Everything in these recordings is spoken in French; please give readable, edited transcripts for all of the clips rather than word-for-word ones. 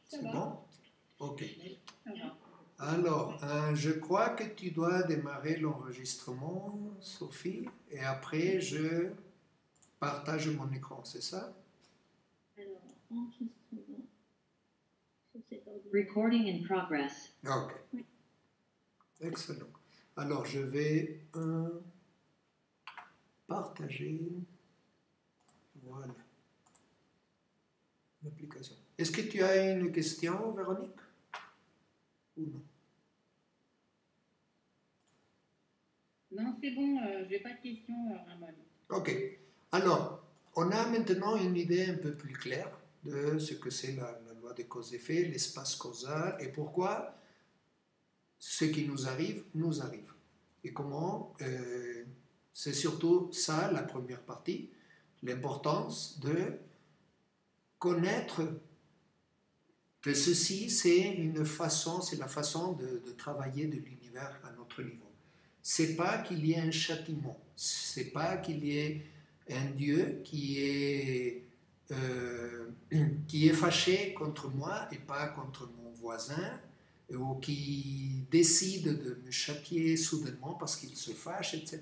C'est bon? Ok. Ça va. Alors, je crois que tu dois démarrer l'enregistrement, Sophie, et après je partage mon écran, c'est ça? Alors, enregistrement sur cet ordinateur. Recording in progress. Ok. Oui. Excellent. Alors, je vais partager. Voilà. L'application. Est-ce que tu as une question, Véronique? Ou non? Non, c'est bon, je n'ai pas de questions, Ramon. Ok. Alors, on a maintenant une idée un peu plus claire de ce que c'est la loi des causes-effets, l'espace causal et pourquoi ce qui nous arrive, nous arrive. Et comment, c'est surtout ça la première partie, l'importance de connaître que ceci, c'est une façon, c'est la façon de travailler de l'univers à notre niveau. C'est pas qu'il y ait un châtiment, c'est pas qu'il y ait un Dieu qui est fâché contre moi et pas contre mon voisin, ou qui décide de me châtier soudainement parce qu'il se fâche, etc.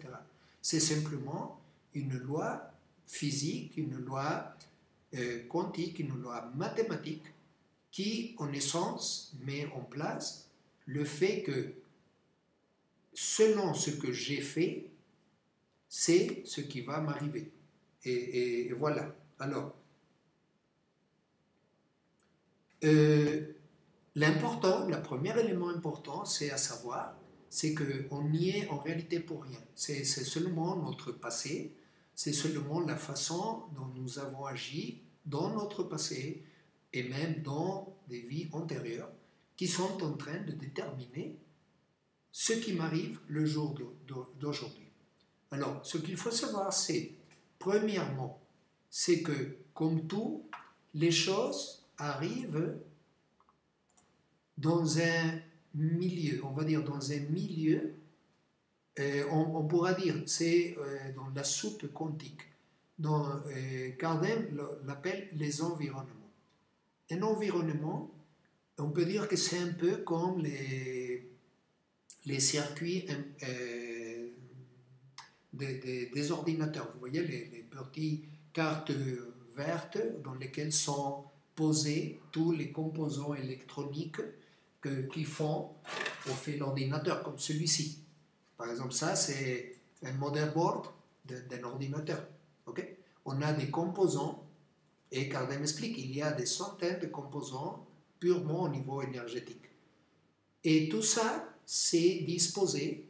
C'est simplement une loi physique, une loi quantique, une loi mathématique qui, en essence, met en place le fait que selon ce que j'ai fait, c'est ce qui va m'arriver. Et voilà. Alors, l'important, le premier élément important, c'est à savoir, c'est qu'on n'y est en réalité pour rien. C'est seulement notre passé, c'est seulement la façon dont nous avons agi dans notre passé et même dans des vies antérieures qui sont en train de déterminer ce qui m'arrive le jour d'aujourd'hui. Alors, ce qu'il faut savoir, c'est, premièrement, c'est que, comme tout, les choses arrivent dans un milieu, on va dire dans un milieu, on pourra dire, c'est dans la soupe quantique. Kardec l'appelle les environnements. Un environnement, on peut dire que c'est un peu comme les circuits des ordinateurs. Vous voyez les petites cartes vertes dans lesquelles sont posés tous les composants électroniques qui font au fait l'ordinateur, comme celui-ci. Par exemple, ça, c'est un motherboard d'un ordinateur. Okay? On a des composants, et Kardec m'explique, il y a des centaines de composants purement au niveau énergétique. Et tout ça, c'est disposé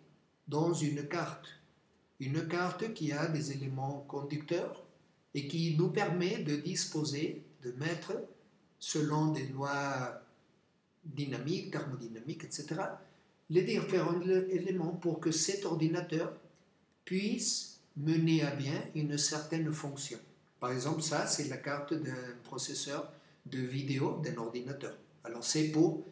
dans une carte qui a des éléments conducteurs et qui nous permet de disposer, de mettre, selon des lois dynamiques, thermodynamiques, etc., les différents éléments pour que cet ordinateur puisse mener à bien une certaine fonction. Par exemple, ça, c'est la carte d'un processeur de vidéo d'un ordinateur. Alors, c'est pour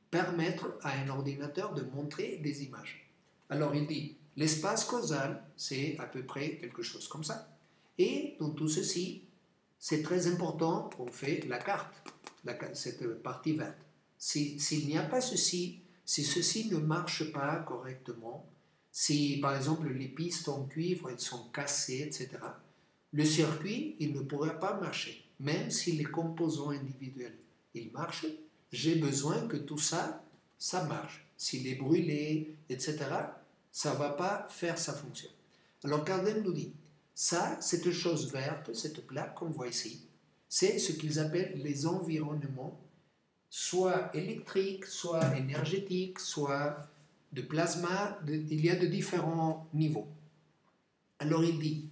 permettre à un ordinateur de montrer des images. Alors, il dit, l'espace causal, c'est à peu près quelque chose comme ça. Et dans tout ceci, c'est très important qu'on fait la carte, cette partie verte. S'il n'y a pas ceci, si ceci ne marche pas correctement, si par exemple les pistes en cuivre elles sont cassées, etc., le circuit il ne pourrait pas marcher. Même si les composants individuels ils marchent, j'ai besoin que tout ça, ça marche. S'il est brûlé, etc., ça ne va pas faire sa fonction. Alors Kardec nous dit, ça, cette chose verte, cette plaque qu'on voit ici, c'est ce qu'ils appellent les environnements, soit électriques, soit énergétiques, soit de plasma, il y a de différents niveaux. Alors il dit,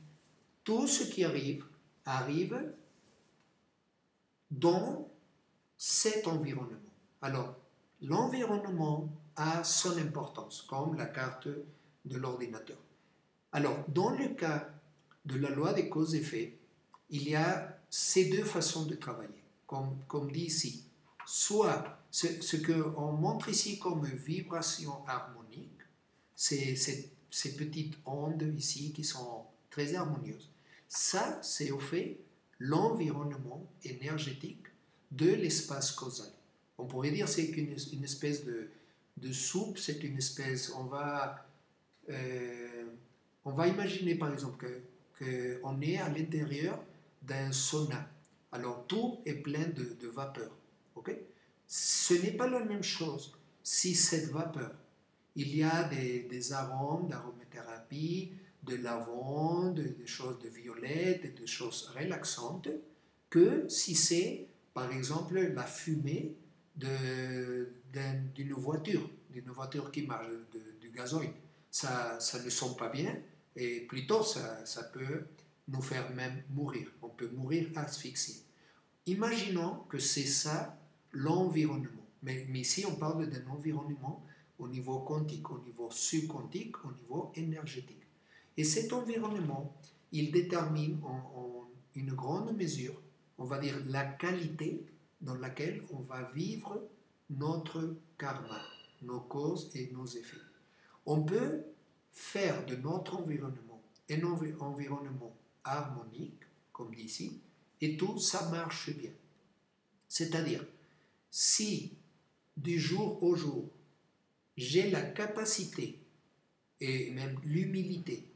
tout ce qui arrive, arrive dans cet environnement. Alors, l'environnement a son importance, comme la carte de l'ordinateur. Alors, dans le cas de la loi des causes-effets, il y a ces deux façons de travailler, comme dit ici. Soit ce qu'on montre ici comme vibration harmonique, c'est ces petites ondes ici qui sont très harmonieuses. C'est au fait l'environnement énergétique de l'espace causal. On pourrait dire que c'est une espèce de soupe, c'est une espèce, on va imaginer par exemple qu'on est à l'intérieur d'un sauna. Alors tout est plein de vapeur. Ok? Ce n'est pas la même chose si cette vapeur, il y a des arômes d'aromathérapie, de lavande, des choses de violette, des choses relaxantes, que si c'est par exemple la fumée d'une voiture qui marche, du gazoil. Ça ne sent pas bien et plutôt ça peut nous faire même mourir. On peut mourir asphyxié. Imaginons que c'est ça l'environnement. Mais ici, on parle d'un environnement au niveau quantique, au niveau subquantique, au niveau énergétique. Et cet environnement, il détermine en une grande mesure, on va dire, la qualité dans laquelle on va vivre notre karma, nos causes et nos effets. On peut faire de notre environnement un environnement harmonique, comme dit ici, et tout ça marche bien. C'est-à-dire, si du jour au jour, j'ai la capacité et même l'humilité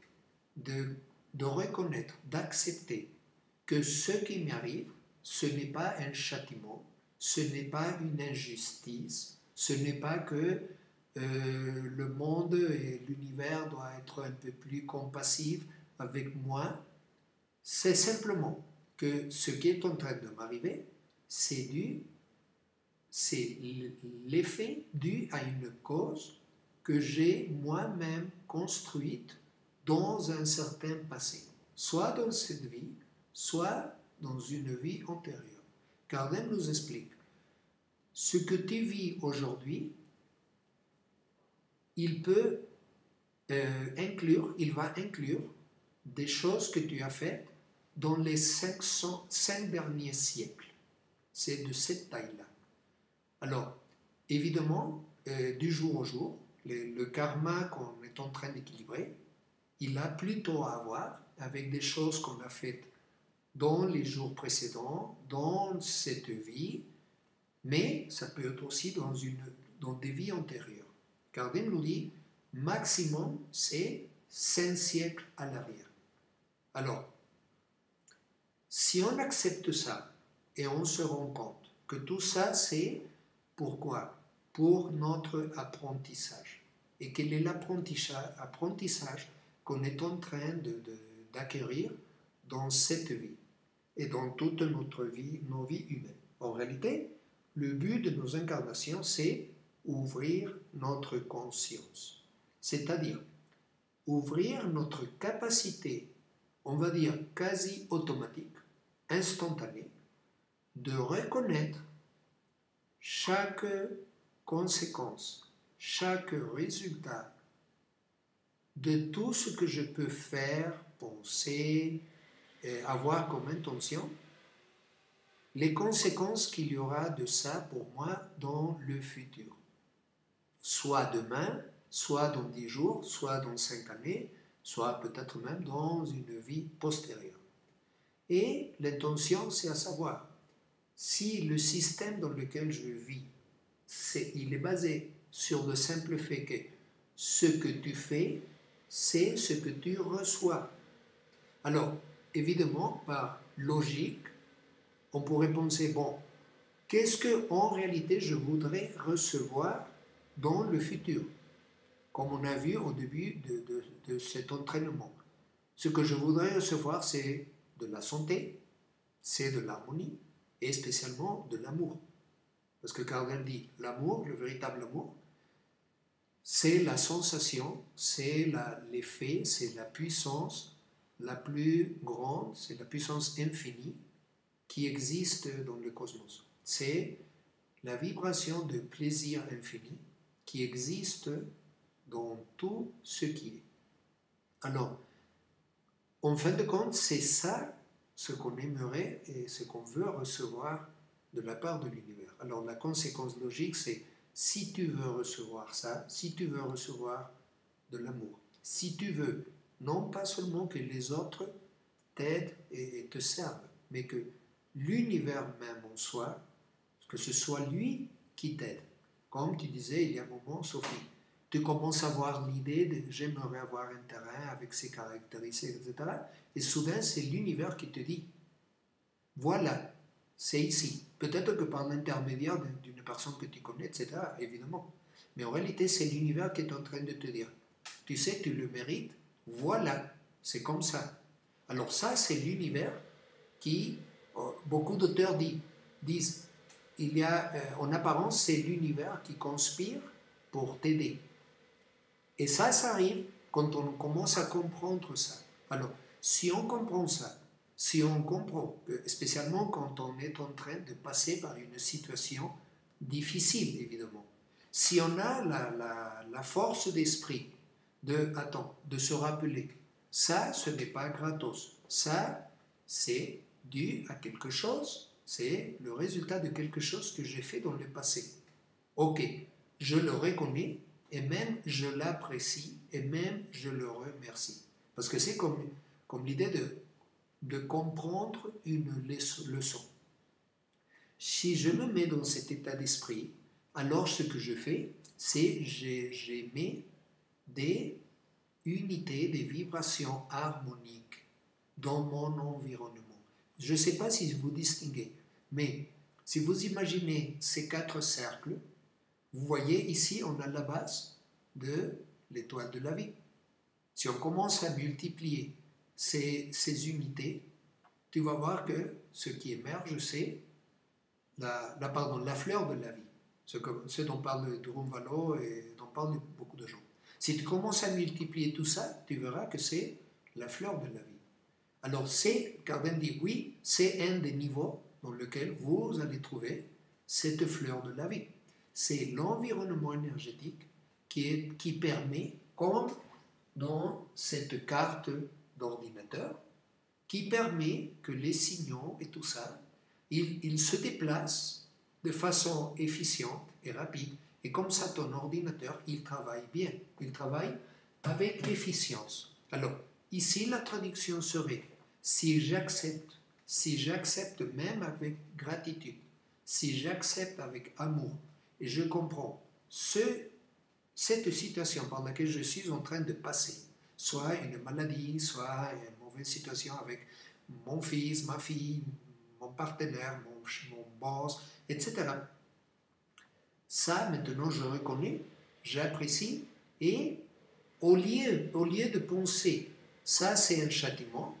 de reconnaître, d'accepter que ce qui m'arrive, ce n'est pas un châtiment, ce n'est pas une injustice, ce n'est pas que le monde et l'univers doivent être un peu plus compassifs avec moi, c'est simplement que ce qui est en train de m'arriver, c'est l'effet dû à une cause que j'ai moi-même construite dans un certain passé, soit dans cette vie, soit dans une vie antérieure. Kardec nous explique, ce que tu vis aujourd'hui, il va inclure des choses que tu as faites dans les 5 derniers siècles. C'est de cette taille-là. Alors, évidemment, du jour au jour, le karma qu'on est en train d'équilibrer, il a plutôt à voir avec des choses qu'on a faites dans les jours précédents, dans cette vie, mais ça peut être aussi dans des vies antérieures. Kardec nous dit, maximum, c'est 5 siècles à l'arrière. Alors, si on accepte ça et on se rend compte que tout ça, c'est pourquoi? Pour notre apprentissage. Et quel est l'apprentissage qu'on est en train d'acquérir dans cette vie et dans toute notre vie, nos vies humaines. En réalité, le but de nos incarnations, c'est ouvrir notre conscience. C'est-à-dire, ouvrir notre capacité, on va dire quasi automatique, instantanée, de reconnaître chaque conséquence, chaque résultat de tout ce que je peux faire, penser, avoir comme intention, les conséquences qu'il y aura de ça pour moi dans le futur. Soit demain, soit dans 10 jours, soit dans 5 années, soit peut-être même dans une vie postérieure. Et l'intention, c'est à savoir, si le système dans lequel je vis, il est basé sur le simple fait que ce que tu fais, c'est ce que tu reçois. Alors, évidemment, par logique, on pourrait penser, bon, qu'est-ce que en réalité je voudrais recevoir dans le futur? Comme on a vu au début de cet entraînement. Ce que je voudrais recevoir, c'est de la santé, c'est de l'harmonie, et spécialement de l'amour. Parce que Kardec dit, l'amour, le véritable amour, c'est la sensation, c'est l'effet, c'est la puissance la plus grande, c'est la puissance infinie qui existe dans le cosmos. C'est la vibration de plaisir infini qui existe dans tout ce qui est. Alors, en fin de compte, c'est ça ce qu'on aimerait et ce qu'on veut recevoir de la part de l'univers. Alors, la conséquence logique, c'est si tu veux recevoir ça, si tu veux recevoir de l'amour, si tu veux non pas seulement que les autres t'aident et te servent, mais que l'univers même en soi, que ce soit lui qui t'aident. Comme tu disais il y a un moment, Sophie, tu commences à avoir l'idée de j'aimerais avoir un terrain avec ses caractéristiques, etc. Et soudain, c'est l'univers qui te dit, voilà, c'est ici. Peut-être que par l'intermédiaire d'une personne que tu connais, etc., évidemment. Mais en réalité, c'est l'univers qui est en train de te dire, tu sais, tu le mérites, voilà, c'est comme ça. Alors ça, c'est l'univers qui, beaucoup d'auteurs disent, il y a, en apparence, c'est l'univers qui conspire pour t'aider. Et ça arrive quand on commence à comprendre ça. Alors, si on comprend ça, si on comprend, spécialement quand on est en train de passer par une situation difficile, évidemment, si on a la force d'esprit de se rappeler, ça, ce n'est pas gratos. Ça, c'est dû à quelque chose, c'est le résultat de quelque chose que j'ai fait dans le passé. Ok, je le reconnais et même je l'apprécie et même je le remercie. Parce que c'est comme l'idée de comprendre une leçon. Si je me mets dans cet état d'esprit, alors ce que je fais, c'est j'ai mis des unités, des vibrations harmoniques dans mon environnement. Je ne sais pas si vous distinguez, mais si vous imaginez ces 4 cercles, vous voyez ici, on a la base de l'étoile de la vie. Si on commence à multiplier ces unités, tu vas voir que ce qui émerge, c'est la fleur de la vie. Ce dont parle Durham Valo et dont parlent beaucoup de gens. Si tu commences à multiplier tout ça, tu verras que c'est la fleur de la vie. Alors Kardec dit oui, c'est un des niveaux dans lequel vous allez trouver cette fleur de la vie. C'est l'environnement énergétique qui permet, comme dans cette carte d'ordinateur, qui permet que les signaux et tout ça, ils se déplacent de façon efficiente et rapide. Et comme ça, ton ordinateur, il travaille bien. Il travaille avec efficience. Alors, ici, la traduction serait, si j'accepte même avec gratitude, si j'accepte avec amour, et je comprends cette situation par laquelle je suis en train de passer, soit une maladie, soit une mauvaise situation avec mon fils, ma fille, mon partenaire, mon boss, etc. Ça, maintenant, je reconnais, j'apprécie, et au lieu de penser, ça c'est un châtiment,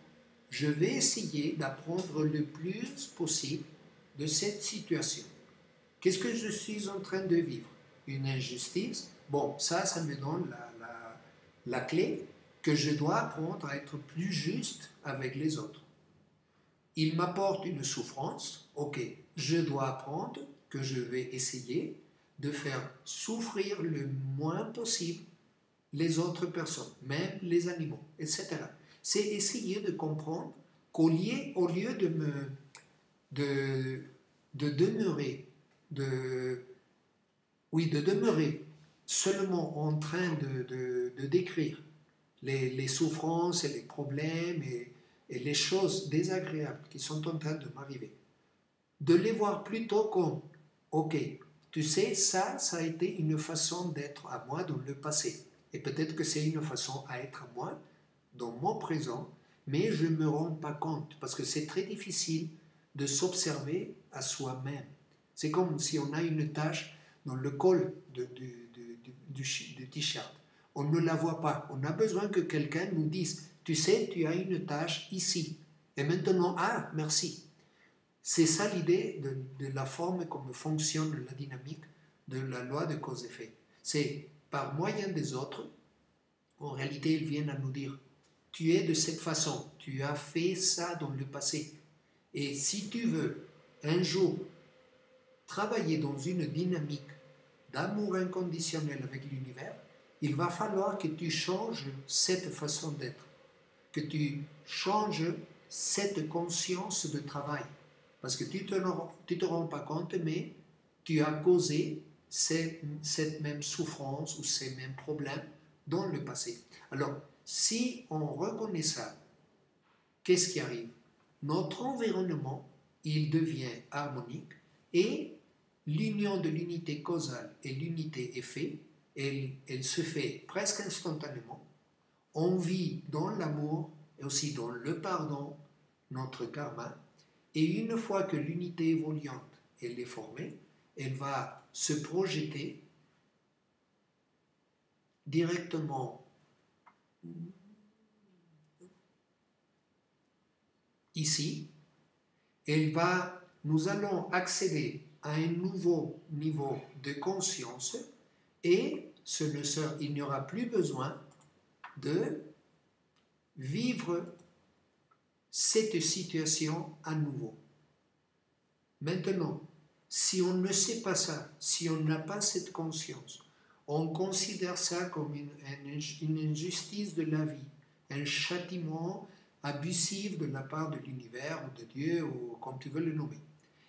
je vais essayer d'apprendre le plus possible de cette situation. Qu'est-ce que je suis en train de vivre? Une injustice? Bon, ça me donne la clé que je dois apprendre à être plus juste avec les autres. Il m'apporte une souffrance, ok, je dois apprendre que je vais essayer de faire souffrir le moins possible les autres personnes, même les animaux, etc. C'est essayer de comprendre qu'au lieu de demeurer seulement en train de décrire les souffrances et les problèmes et les choses désagréables qui sont en train de m'arriver, de les voir plutôt comme, ok, tu sais, ça a été une façon d'être à moi dans le passé. Et peut-être que c'est une façon à être à moi dans mon présent, mais je ne me rends pas compte parce que c'est très difficile de s'observer à soi-même. C'est comme si on a une tache dans le col du t-shirt. On ne la voit pas. On a besoin que quelqu'un nous dise, tu sais, tu as une tache ici. Et maintenant, ah, merci. C'est ça l'idée de la forme comme fonctionne la dynamique de la loi de cause-effet. C'est par moyen des autres, en réalité, ils viennent à nous dire, tu es de cette façon, tu as fait ça dans le passé. Et si tu veux un jour travailler dans une dynamique d'amour inconditionnel avec l'univers, il va falloir que tu changes cette façon d'être, que tu changes cette conscience de travail. Parce que tu te rends pas compte, mais tu as causé cette même souffrance ou ces mêmes problèmes dans le passé. Alors, si on reconnaît ça, qu'est-ce qui arrive? Notre environnement, il devient harmonique et l'union de l'unité causale et l'unité effet, elle se fait presque instantanément. On vit dans l'amour et aussi dans le pardon notre karma. Et une fois que l'unité évoluante elle est formée, elle va se projeter directement ici. Nous allons accéder à un nouveau niveau de conscience et il n'y aura plus besoin de vivre cette situation à nouveau. Maintenant, si on ne sait pas ça, si on n'a pas cette conscience, on considère ça comme une injustice de la vie, un châtiment abusif de la part de l'univers ou de Dieu ou comme tu veux le nommer.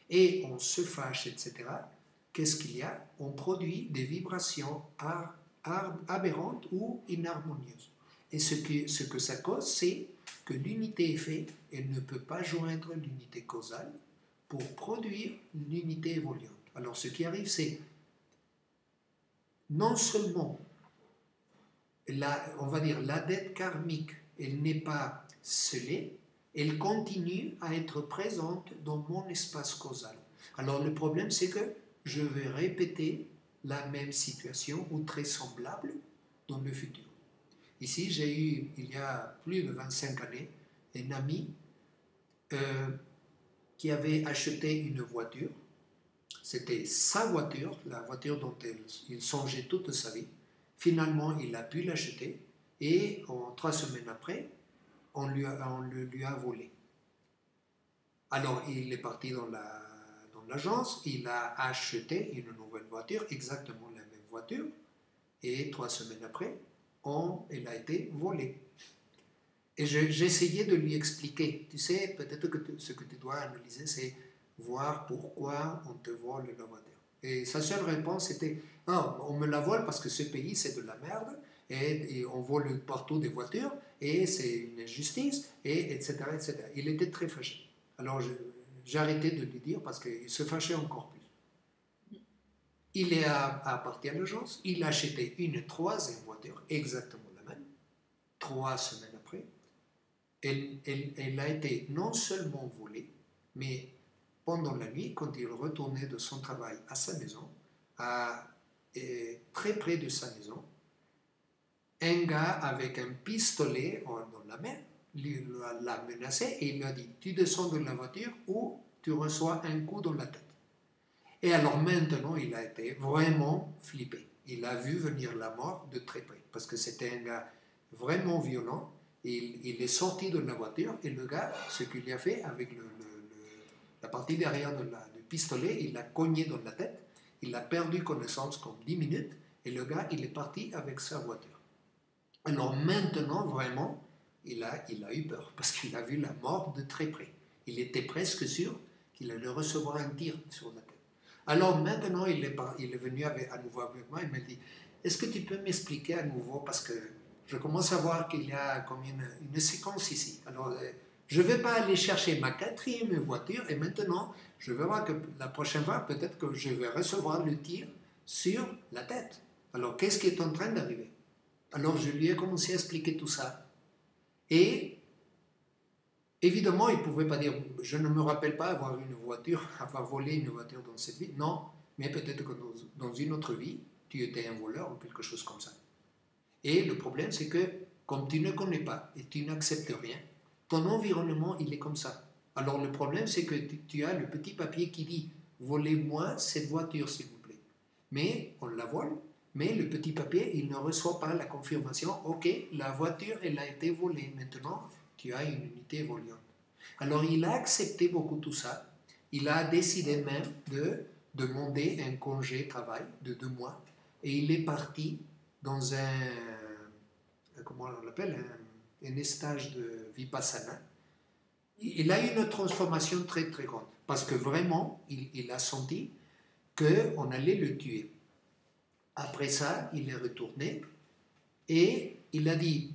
Et on se fâche, etc. Qu'est-ce qu'il y a? On produit des vibrations aberrantes ou inharmonieuses. Et ce que ça cause, c'est que l'unité effet, elle ne peut pas joindre l'unité causale pour produire l'unité évoluante. Alors ce qui arrive, c'est non seulement on va dire la dette karmique, elle n'est pas scellée, elle continue à être présente dans mon espace causal. Alors le problème, c'est que je vais répéter la même situation ou très semblable dans le futur. Ici, j'ai eu, il y a plus de 25 années, un ami qui avait acheté une voiture. C'était sa voiture, la voiture dont il songeait toute sa vie. Finalement, il a pu l'acheter et 3 semaines après, on lui a volé. Alors, il est parti dans l'agence, il a acheté une nouvelle voiture, exactement la même voiture, et 3 semaines après, elle a été volée. Et j'essayais de lui expliquer, tu sais, peut-être que ce que tu dois analyser, c'est voir pourquoi on te vole la voiture. Et sa seule réponse était, ah, on me la vole parce que ce pays c'est de la merde, et on vole partout des voitures, et c'est une injustice, et etc., etc. Il était très fâché. Alors j'ai arrêté de lui dire parce qu'il se fâchait encore plus. Il est parti à l'agence, il a acheté une 3e voiture, exactement la même, 3 semaines après. Elle a été non seulement volée, mais pendant la nuit, quand il retournait de son travail à sa maison, très près de sa maison, un gars avec un pistolet dans la main l'a menacé et il lui a dit « Tu descends de la voiture ou tu reçois un coup dans la tête ». Et alors maintenant, il a été vraiment flippé. Il a vu venir la mort de très près parce que c'était un gars vraiment violent. Il est sorti de la voiture et le gars, ce qu'il a fait avec la partie derrière du pistolet, il l'a cogné dans la tête, il a perdu connaissance comme 10 minutes et le gars, il est parti avec sa voiture. Alors maintenant, vraiment, il a eu peur parce qu'il a vu la mort de très près. Il était presque sûr qu'il allait recevoir un tir sur la tête. Alors maintenant, il est venu à nouveau avec moi, il m'a dit « Est-ce que tu peux m'expliquer à nouveau parce que je commence à voir qu'il y a comme une séquence ici. Alors, je ne vais pas aller chercher ma 4e voiture et maintenant, je vais voir que la prochaine fois, peut-être que je vais recevoir le tir sur la tête. Alors, qu'est-ce qui est en train d'arriver? Alors, je lui ai commencé à expliquer tout ça. Et, évidemment, il ne pouvait pas dire, je ne me rappelle pas avoir volé une voiture dans cette vie. Non, mais peut-être que dans une autre vie, tu étais un voleur ou quelque chose comme ça. Et le problème, c'est que comme tu ne connais pas et tu n'acceptes rien, ton environnement, il est comme ça. Alors le problème, c'est que tu as le petit papier qui dit « Volez-moi cette voiture, s'il vous plaît ». Mais on la vole, mais le petit papier, il ne reçoit pas la confirmation « Ok, la voiture, elle a été volée. Maintenant, tu as une unité évoluante ». Alors il a accepté beaucoup tout ça. Il a décidé même de demander un congé travail de 2 mois. Et il est parti dans comment on l'appelle, un stage de Vipassana. Il a eu une transformation très très grande parce que vraiment il a senti qu'on allait le tuer. Après ça, il est retourné et il a dit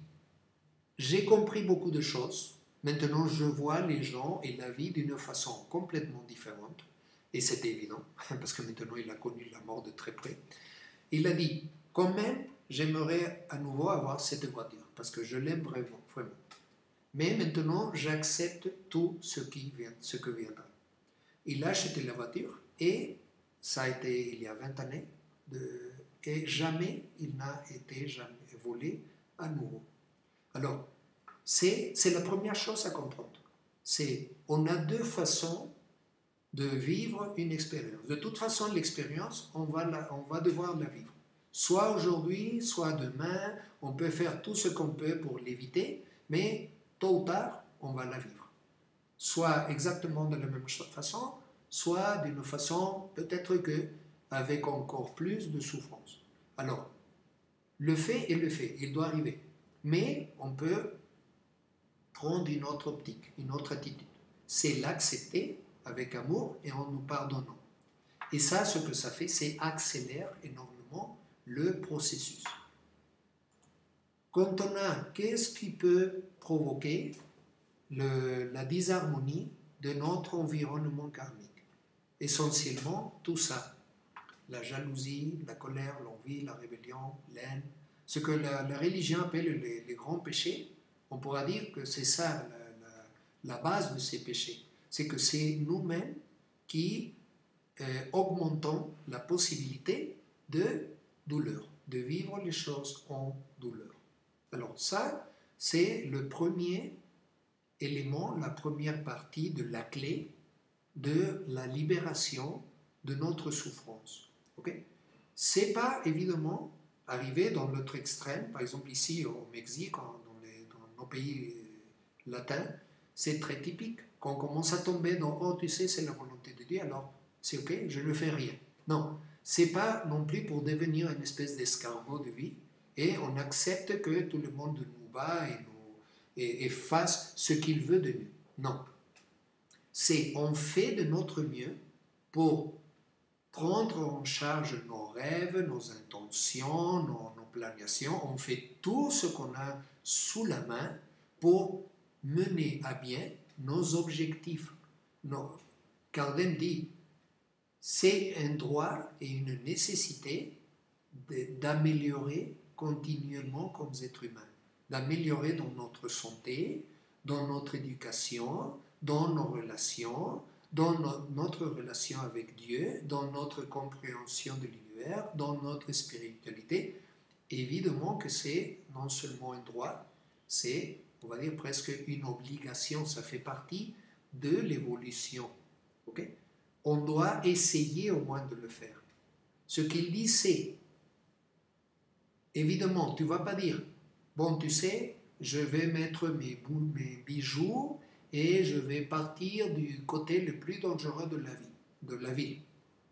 « J'ai compris beaucoup de choses, maintenant je vois les gens et la vie d'une façon complètement différente. Et c'était évident, parce que maintenant il a connu la mort de très près. Il a dit, quand même, j'aimerais à nouveau avoir cette voiture, parce que je l'aime vraiment, vraiment. Mais maintenant, j'accepte tout ce que viendra. Il a acheté la voiture et ça a été il y a 20 années et jamais il n'a été jamais volé à nouveau. Alors, c'est la première chose à comprendre. On a deux façons de vivre une expérience. De toute façon, l'expérience, on va devoir la vivre. Soit aujourd'hui, soit demain, on peut faire tout ce qu'on peut pour l'éviter, mais tôt ou tard, on va la vivre. Soit exactement de la même façon, soit d'une façon peut-être avec encore plus de souffrance. Alors, le fait est le fait, il doit arriver. Mais on peut prendre une autre optique, une autre attitude. C'est l'accepter avec amour et en nous pardonnant. Et ça, ce que ça fait, c'est accélérer énormément le processus. Quand on a, qu'est-ce qui peut provoquer la disharmonie de notre environnement karmique? Essentiellement, tout ça. La jalousie, la colère, l'envie, la rébellion, l'haine. Ce que la religion appelle les grands péchés, on pourra dire que c'est ça la base de ces péchés. C'est que c'est nous-mêmes qui augmentons la possibilité de douleur, de vivre les choses en douleur. Alors ça, c'est le premier élément, la première partie de la clé de la libération de notre souffrance. Okay? C'est pas évidemment arrivé dans l'autre extrême, par exemple ici au Mexique, dans nos pays latins, c'est très typique. Quand on commence à tomber dans « oh, tu sais, c'est la volonté de Dieu, alors c'est ok, je ne fais rien ». Non, c'est pas non plus pour devenir une espèce d'escargot de vie et on accepte que tout le monde nous bat et fasse ce qu'il veut de nous. Non. C'est on fait de notre mieux pour prendre en charge nos rêves, nos intentions, nos planifications. On fait tout ce qu'on a sous la main pour mener à bien nos objectifs. Kardec dit, c'est un droit et une nécessité d'améliorer continuellement comme êtres humains, d'améliorer dans notre santé, dans notre éducation, dans nos relations, dans notre relation avec Dieu, dans notre compréhension de l'univers, dans notre spiritualité. Évidemment que c'est non seulement un droit, c'est, on va dire, presque une obligation, ça fait partie de l'évolution. Okay? On doit essayer au moins de le faire. Ce qu'il dit, c'est, évidemment, tu ne vas pas dire, bon, tu sais, je vais mettre mes bijoux et je vais partir du côté le plus dangereux de la ville.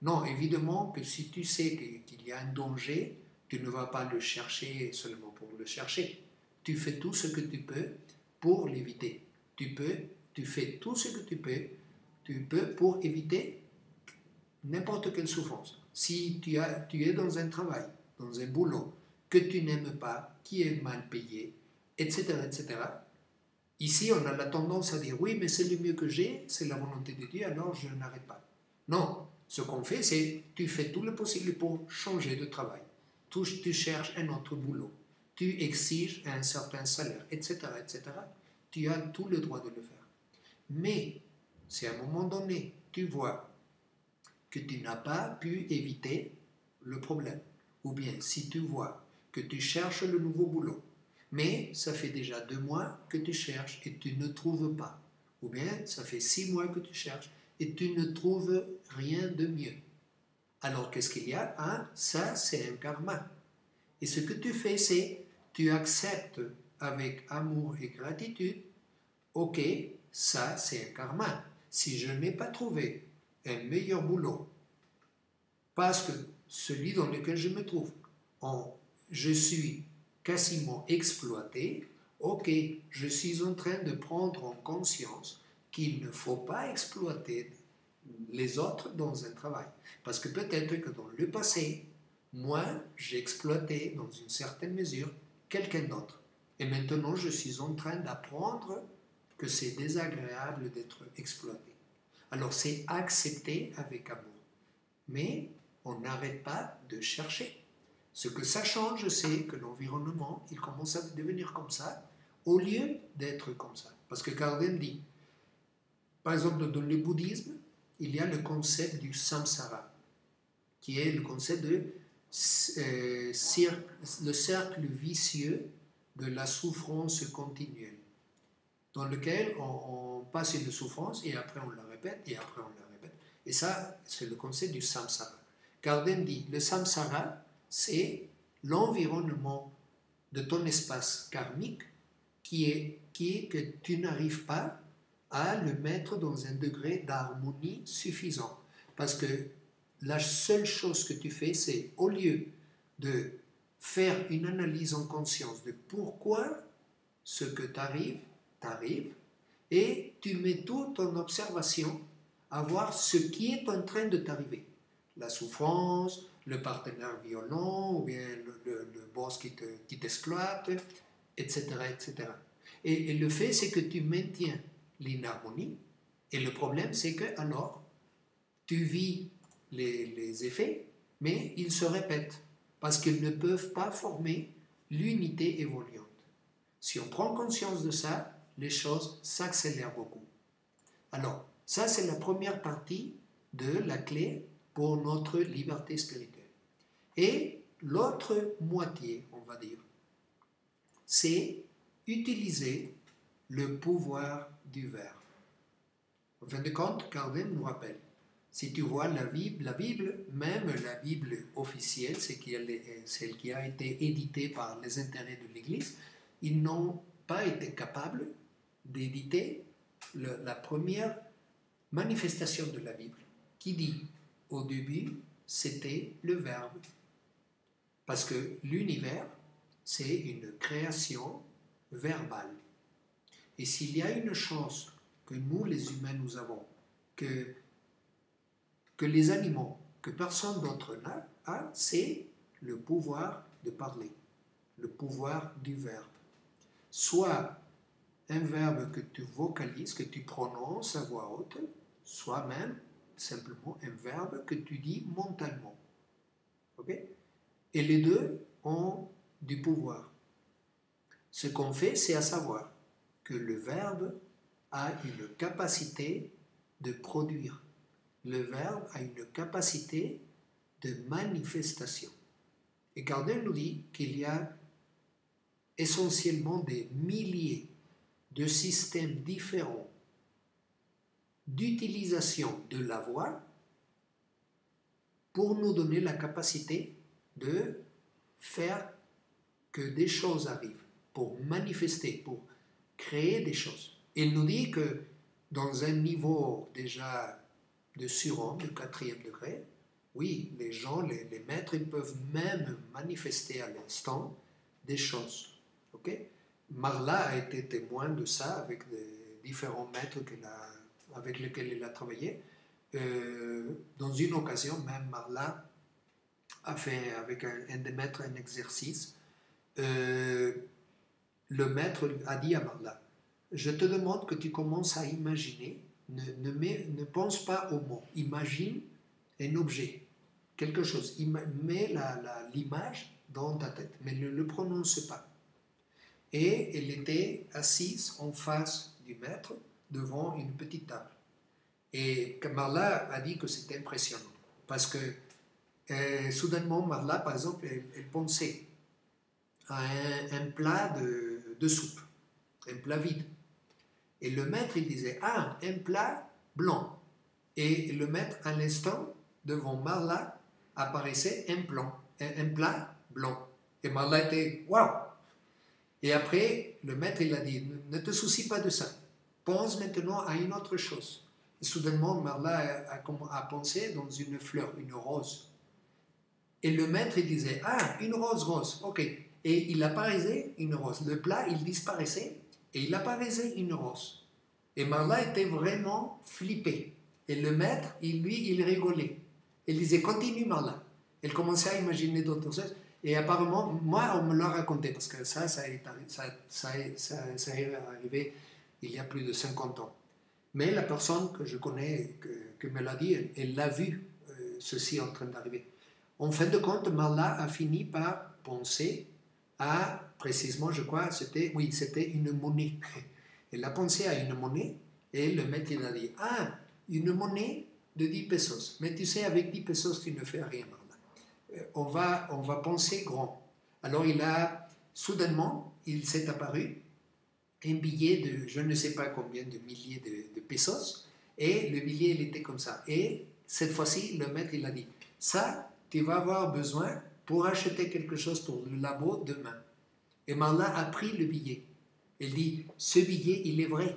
Non, évidemment que si tu sais qu'il y a un danger, tu ne vas pas le chercher seulement pour le chercher. Tu fais tout ce que tu peux pour l'éviter. Tu fais tout ce que tu peux pour éviter n'importe quelle souffrance. Si tu es dans un travail, dans un boulot que tu n'aimes pas, qui est mal payé, etc., etc., ici, on a la tendance à dire, oui, mais c'est le mieux que j'ai, c'est la volonté de Dieu, alors je n'arrête pas. Non, ce qu'on fait, c'est tu fais tout le possible pour changer de travail. Tu cherches un autre boulot. Tu exiges un certain salaire, etc., etc. Tu as tout le droit de le faire. Mais, si à un moment donné, tu vois que tu n'as pas pu éviter le problème, ou bien si tu vois que tu cherches le nouveau boulot, mais ça fait déjà 2 mois que tu cherches et tu ne trouves pas. Ou bien ça fait 6 mois que tu cherches et tu ne trouves rien de mieux. Alors qu'est-ce qu'il y a? Ça, c'est un karma. Et ce que tu fais, c'est tu acceptes avec amour et gratitude, ok, ça, c'est un karma. Si je n'ai pas trouvé un meilleur boulot, parce que celui dans lequel je me trouve, je suis quasiment exploité, ok, je suis en train de prendre en conscience qu'il ne faut pas exploiter les autres dans un travail. Parce que peut-être que dans le passé, moi, j'ai exploité dans une certaine mesure quelqu'un d'autre. Et maintenant, je suis en train d'apprendre que c'est désagréable d'être exploité. Alors c'est accepté avec amour. Mais on n'arrête pas de chercher. Ce que ça change, c'est que l'environnement, il commence à devenir comme ça, au lieu d'être comme ça. Parce que Kardec dit, par exemple, dans le bouddhisme, il y a le concept du samsara, qui est le concept de le cercle vicieux de la souffrance continuelle, dans lequel on passe une souffrance et après on la répète et après on la répète. Et ça, c'est le concept du samsara. Kardec dit, le samsara, c'est l'environnement de ton espace karmique qui est que tu n'arrives pas à le mettre dans un degré d'harmonie suffisant. Parce que la seule chose que tu fais, c'est au lieu de faire une analyse en conscience de pourquoi ce que t'arrive, et tu mets tout en observation à voir ce qui est en train de t'arriver. La souffrance, le partenaire violent, ou bien le boss qui t'exploite, etc., etc. Et le fait, c'est que tu maintiens l'inharmonie, et le problème, c'est que alors, tu vis les effets, mais ils se répètent, parce qu'ils ne peuvent pas former l'unité évoluante. Si on prend conscience de ça, les choses s'accélèrent beaucoup. Alors, ça, c'est la première partie de la clé pour notre liberté spirituelle. Et l'autre moitié, on va dire, c'est utiliser le pouvoir du verbe. En fin de compte, Kardec nous rappelle, si tu vois la Bible, même la Bible officielle, celle qui a été éditée par les intérêts de l'Église, ils n'ont pas été capables d'éditer la première manifestation de la Bible, qui dit, au début, c'était le Verbe. Parce que l'univers, c'est une création verbale. Et s'il y a une chance que nous, les humains, nous avons, que les animaux, que personne d'autre n'a, c'est le pouvoir de parler, le pouvoir du verbe. Soit un verbe que tu vocalises, que tu prononces à voix haute, soit même simplement un verbe que tu dis mentalement. Okay? Et les deux ont du pouvoir. Ce qu'on fait, c'est à savoir que le verbe a une capacité de produire. Le verbe a une capacité de manifestation. Et Kardec nous dit qu'il y a essentiellement des milliers de systèmes différents d'utilisation de la voix pour nous donner la capacité de faire que des choses arrivent, pour manifester, pour créer des choses. Il nous dit que dans un niveau déjà de surhomme, de 4e degré, oui, les gens, les maîtres, ils peuvent même manifester à l'instant des choses. Okay? Marla a été témoin de ça avec les différents maîtres avec lesquels il a travaillé. Dans une occasion, même Marla a fait avec un des maîtres un exercice. Le maître a dit à Marla, je te demande que tu commences à imaginer, ne pense pas au mot, imagine un objet, quelque chose, mets l'image dans ta tête, mais ne le prononce pas. Et elle était assise en face du maître, devant une petite table. Et Marla a dit que c'était impressionnant, parce que soudainement, Marla, par exemple, elle pensait à un plat de soupe, un plat vide. Et le maître, il disait, ah, un plat blanc. Et le maître, à l'instant, devant Marla, apparaissait un plat blanc. Et Marla était, waouh! Et après, le maître, il a dit, ne te soucie pas de ça. Pense maintenant à une autre chose. Et soudainement, Marla a pensé dans une fleur, une rose. Et le maître, il disait, ah, une rose, ok. Et il apparaissait une rose. Le plat, il disparaissait et il apparaissait une rose. Et Marla était vraiment flippée. Et le maître, il rigolait. Il disait, continue Marla. Elle commençait à imaginer d'autres choses. Et apparemment, moi, on me l'a raconté, parce que ça est arrivé il y a plus de 50 ans. Mais la personne que je connais, que me l'a dit, elle l'a vu, ceci en train d'arriver. En fin de compte, Marla a fini par penser à, précisément, je crois, c'était une monnaie. Elle a pensé à une monnaie et le maître il a dit, ah, une monnaie de 10 pesos. Mais tu sais, avec 10 pesos, tu ne fais rien, Marla. On va penser grand. Alors soudainement, il s'est apparu un billet de je ne sais pas combien de milliers de pesos, et le billet il était comme ça. Et cette fois-ci, le maître il a dit, ça, tu vas avoir besoin pour acheter quelque chose pour le labo demain. Et Marla a pris le billet. Elle dit, ce billet, il est vrai.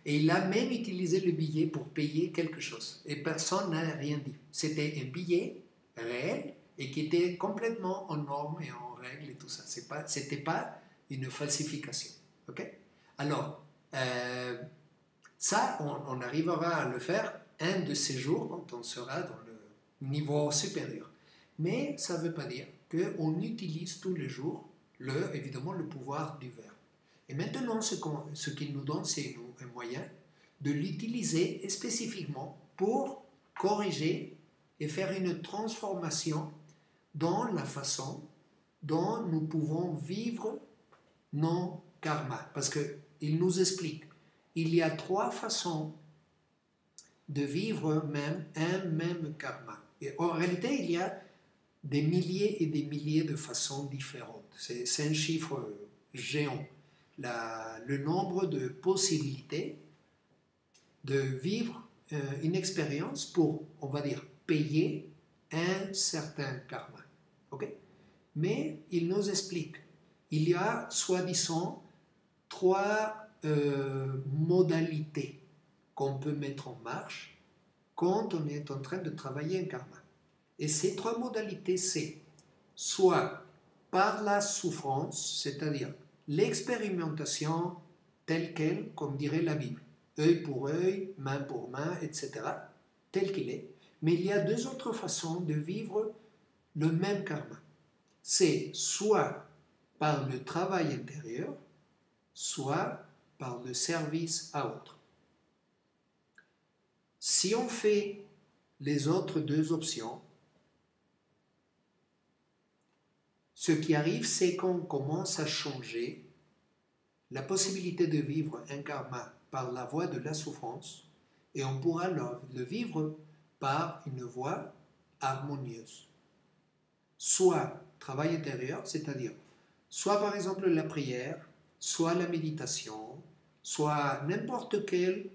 Et il a même utilisé le billet pour payer quelque chose. Et personne n'a rien dit. C'était un billet réel et qui était complètement en norme et en règle et tout ça. C'était pas une falsification. Ok? Alors, ça, on arrivera à le faire un de ces jours quand on sera dans le niveau supérieur. Mais ça ne veut pas dire qu'on utilise tous les jours, évidemment, le pouvoir du verbe. Et maintenant, ce qu'il nous donne, c'est un moyen de l'utiliser spécifiquement pour corriger et faire une transformation dans la façon dont nous pouvons vivre nos karmas. Parce qu'il nous explique, il y a 3 façons de vivre un même karma. Et en réalité, il y a des milliers et des milliers de façons différentes. C'est un chiffre géant. Le nombre de possibilités de vivre une expérience pour, on va dire, payer un certain karma. Okay? Mais il nous explique, il y a soi-disant 3 modalités qu'on peut mettre en marche quand on est en train de travailler un karma. Et ces 3 modalités, c'est soit par la souffrance, c'est-à-dire l'expérimentation telle qu'elle, comme dirait la Bible, œil pour œil, main pour main, etc., tel qu'il est. Mais il y a 2 autres façons de vivre le même karma. C'est soit par le travail intérieur, soit par le service à autrui. Si on fait les autres 2 options, ce qui arrive, c'est qu'on commence à changer la possibilité de vivre un karma par la voie de la souffrance et on pourra le vivre par une voie harmonieuse. Soit travail intérieur, c'est-à-dire soit par exemple la prière, soit la méditation, soit n'importe quel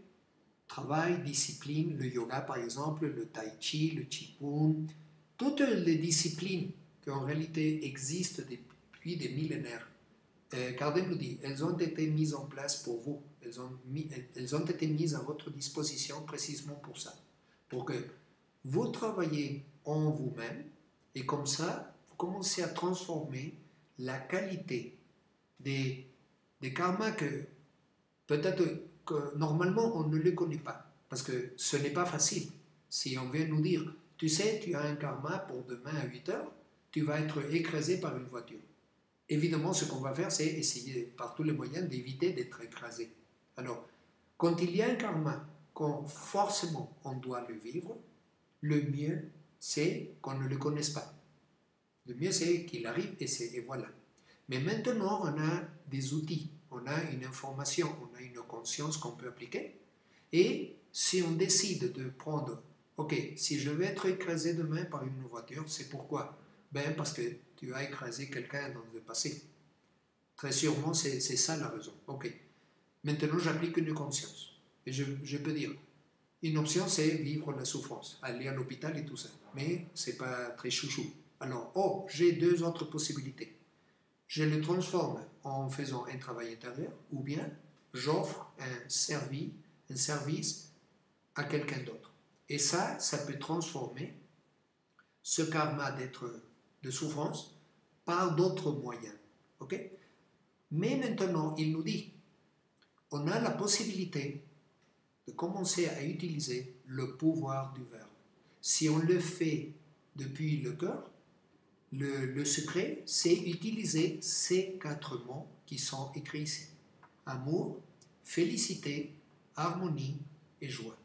travail, discipline, le yoga par exemple, le tai chi, le qigong, toutes les disciplines qui en réalité existent depuis des millénaires. Kardec nous dit, elles ont été mises en place pour vous, elles ont été mises à votre disposition précisément pour ça, pour que vous travaillez en vous-même et comme ça, vous commencez à transformer la qualité des karmas que peut-être que normalement on ne les connaît pas, parce que ce n'est pas facile. Si on vient nous dire, tu sais, tu as un karma pour demain à 8 heures, tu vas être écrasé par une voiture. Évidemment, ce qu'on va faire, c'est essayer par tous les moyens d'éviter d'être écrasé. Alors, quand il y a un karma, quand forcément on doit le vivre, le mieux, c'est qu'on ne le connaisse pas. Le mieux, c'est qu'il arrive et voilà. Mais maintenant, on a des outils, on a une information, on a une conscience qu'on peut appliquer. Et si on décide de prendre, ok, si je vais être écrasé demain par une voiture, c'est pourquoi? Ben parce que tu as écrasé quelqu'un dans le passé. Très sûrement, c'est ça la raison. Ok. Maintenant, j'applique une conscience. Et je peux dire, une option, c'est vivre la souffrance, aller à l'hôpital et tout ça. Mais c'est pas très chouchou. Alors, j'ai 2 autres possibilités. Je le transforme en faisant un travail intérieur, ou bien j'offre un service à quelqu'un d'autre. Et ça peut transformer ce karma de souffrance par d'autres moyens. Okay? Mais maintenant, il nous dit, on a la possibilité de commencer à utiliser le pouvoir du verbe. Si on le fait depuis le cœur, le secret, c'est utiliser ces 4 mots qui sont écrits ici. Amour, félicité, harmonie et joie.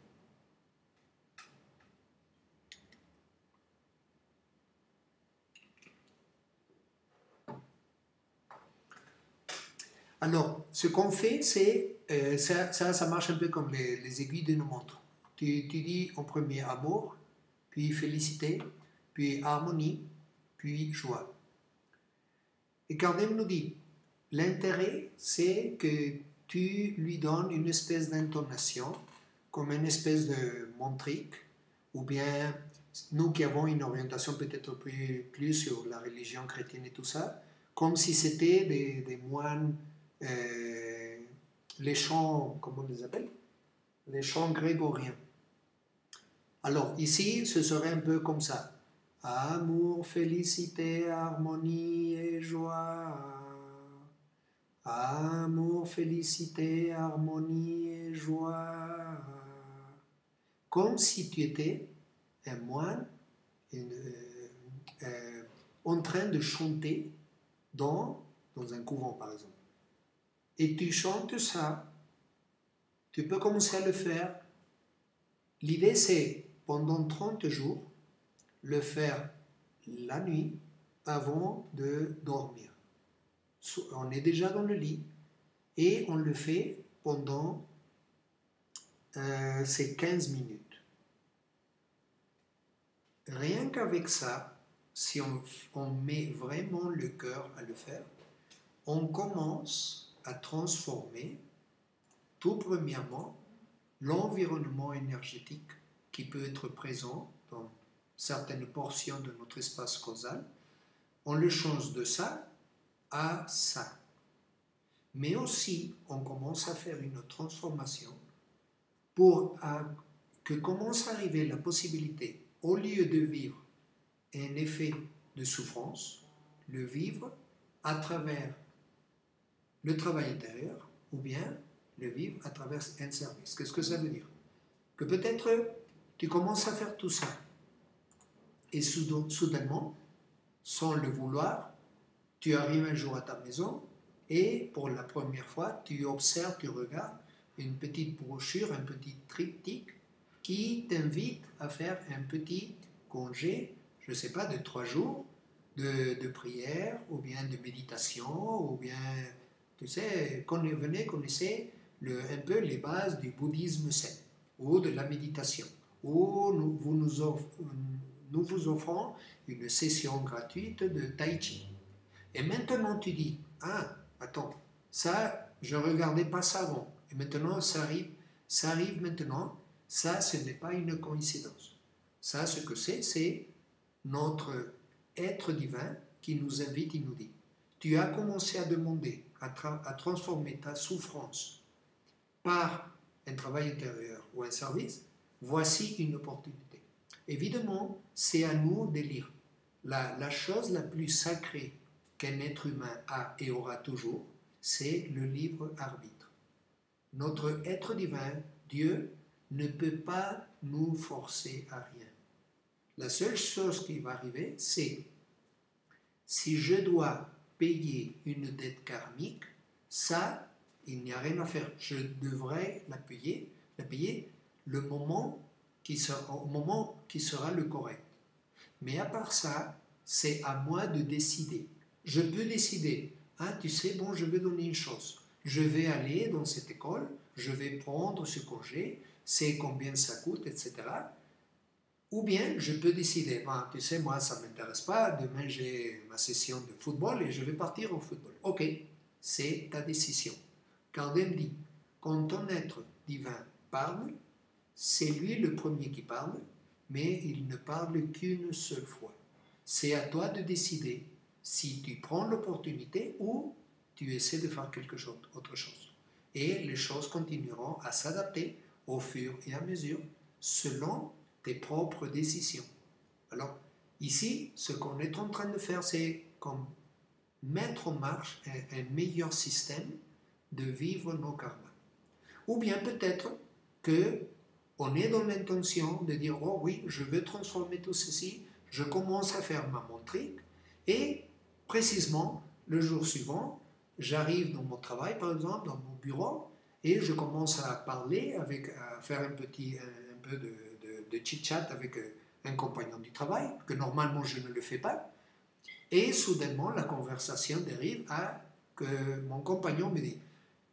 Alors, ce qu'on fait, c'est, ça marche un peu comme les aiguilles d'une montre. Tu dis en premier amour, puis félicité, puis harmonie, puis joie. Et Kardec nous dit, l'intérêt, c'est que tu lui donnes une espèce d'intonation, comme une espèce de montrique, ou bien nous qui avons une orientation peut-être plus sur la religion chrétienne et tout ça, comme si c'était des moines, les chants, comment on les appelle? Les chants grégoriens. Alors ici, ce serait un peu comme ça. Amour, félicité, harmonie et joie. Amour, félicité, harmonie et joie. Comme si tu étais un moine en train de chanter dans un couvent, par exemple. Et tu chantes ça, tu peux commencer à le faire. L'idée, c'est, pendant 30 jours, le faire la nuit avant de dormir. On est déjà dans le lit et on le fait pendant ces 15 minutes. Rien qu'avec ça, si on met vraiment le cœur à le faire, on commence à transformer tout premièrement l'environnement énergétique qui peut être présent dans certaines portions de notre espace causal. On le change de ça à ça. Mais aussi, on commence à faire une transformation pour que commence à arriver la possibilité, au lieu de vivre un effet de souffrance, le vivre à travers le travail intérieur ou bien le vivre à travers un service. Qu'est-ce que ça veut dire? Que peut-être tu commences à faire tout ça et soudainement, sans le vouloir, tu arrives un jour à ta maison et pour la première fois, tu observes, tu regardes une petite brochure, un petit triptyque qui t'invite à faire un petit congé, je ne sais pas, de 3 jours de prière ou bien de méditation ou bien, tu sais, connaissez un peu les bases du bouddhisme zen ou de la méditation, où nous vous offrons une session gratuite de tai chi. Et maintenant tu dis, ah, attends, ça, je ne regardais pas ça avant, et maintenant ça arrive maintenant, ça, ce n'est pas une coïncidence. Ça, ce que c'est notre être divin qui nous invite, il nous dit, tu as commencé à demander, à transformer ta souffrance par un travail intérieur ou un service, voici une opportunité. Évidemment, c'est à nous de lire. La chose la plus sacrée qu'un être humain a et aura toujours, c'est le libre arbitre. Notre être divin, Dieu, ne peut pas nous forcer à rien. La seule chose qui va arriver, c'est si je dois payer une dette karmique, ça, il n'y a rien à faire. Je devrais la payer au moment qui sera le correct. Mais à part ça, c'est à moi de décider. Je peux décider, tu sais, bon, je vais donner une chose. Je vais aller dans cette école, je vais prendre ce congé, c'est combien ça coûte, etc. Ou bien, je peux décider, tu sais, moi, ça ne m'intéresse pas, demain j'ai ma session de football et je vais partir au football. Ok, c'est ta décision. Kardec dit, quand ton être divin parle, c'est lui le premier qui parle, mais il ne parle qu'une seule fois. C'est à toi de décider si tu prends l'opportunité ou tu essaies de faire autre chose. Et les choses continueront à s'adapter au fur et à mesure selon tes propres décisions. Alors, ici, ce qu'on est en train de faire, c'est comme mettre en marche un meilleur système de vivre nos karmas. Ou bien peut-être qu'on est dans l'intention de dire, oh oui, je veux transformer tout ceci, je commence à faire ma montrique, et précisément, le jour suivant, j'arrive dans mon travail, par exemple, dans mon bureau, et je commence à parler, à faire un peu de chit-chat avec un compagnon du travail, que normalement je ne le fais pas. Et soudainement, la conversation dérive à que mon compagnon me dit,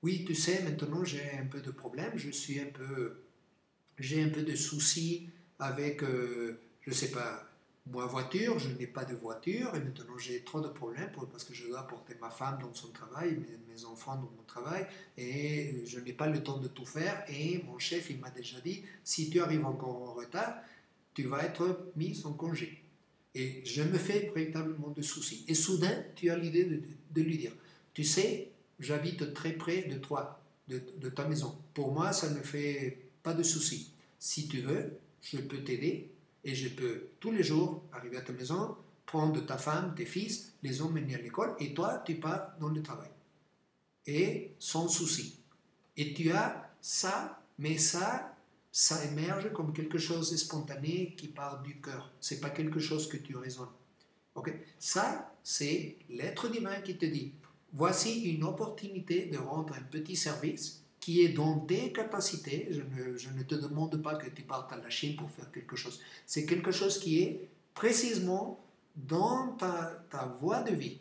oui, tu sais, maintenant j'ai un peu de problème, j'ai un peu de soucis avec, je ne sais pas, ma voiture, je n'ai pas de voiture, et maintenant j'ai trop de problèmes parce que je dois porter ma femme dans son travail, mes enfants dans mon travail, et je n'ai pas le temps de tout faire, et mon chef, il m'a déjà dit, si tu arrives encore en retard, tu vas être mis en congé. Et je me fais véritablement de soucis. Et soudain, tu as l'idée de lui dire, tu sais, j'habite très près de toi, de ta maison. Pour moi, ça ne fait pas de soucis. Si tu veux, je peux t'aider et je peux tous les jours arriver à ta maison, prendre ta femme, tes fils, les emmener à l'école et toi, tu pars dans le travail. Et sans souci. Et tu as ça, mais ça émerge comme quelque chose de spontané qui part du cœur. Ce n'est pas quelque chose que tu raisonnes. Okay? Ça, c'est l'être divin qui te dit, voici une opportunité de rendre un petit service qui est dans tes capacités. Je ne te demande pas que tu partes à la Chine pour faire quelque chose. C'est quelque chose qui est précisément dans ta voie de vie.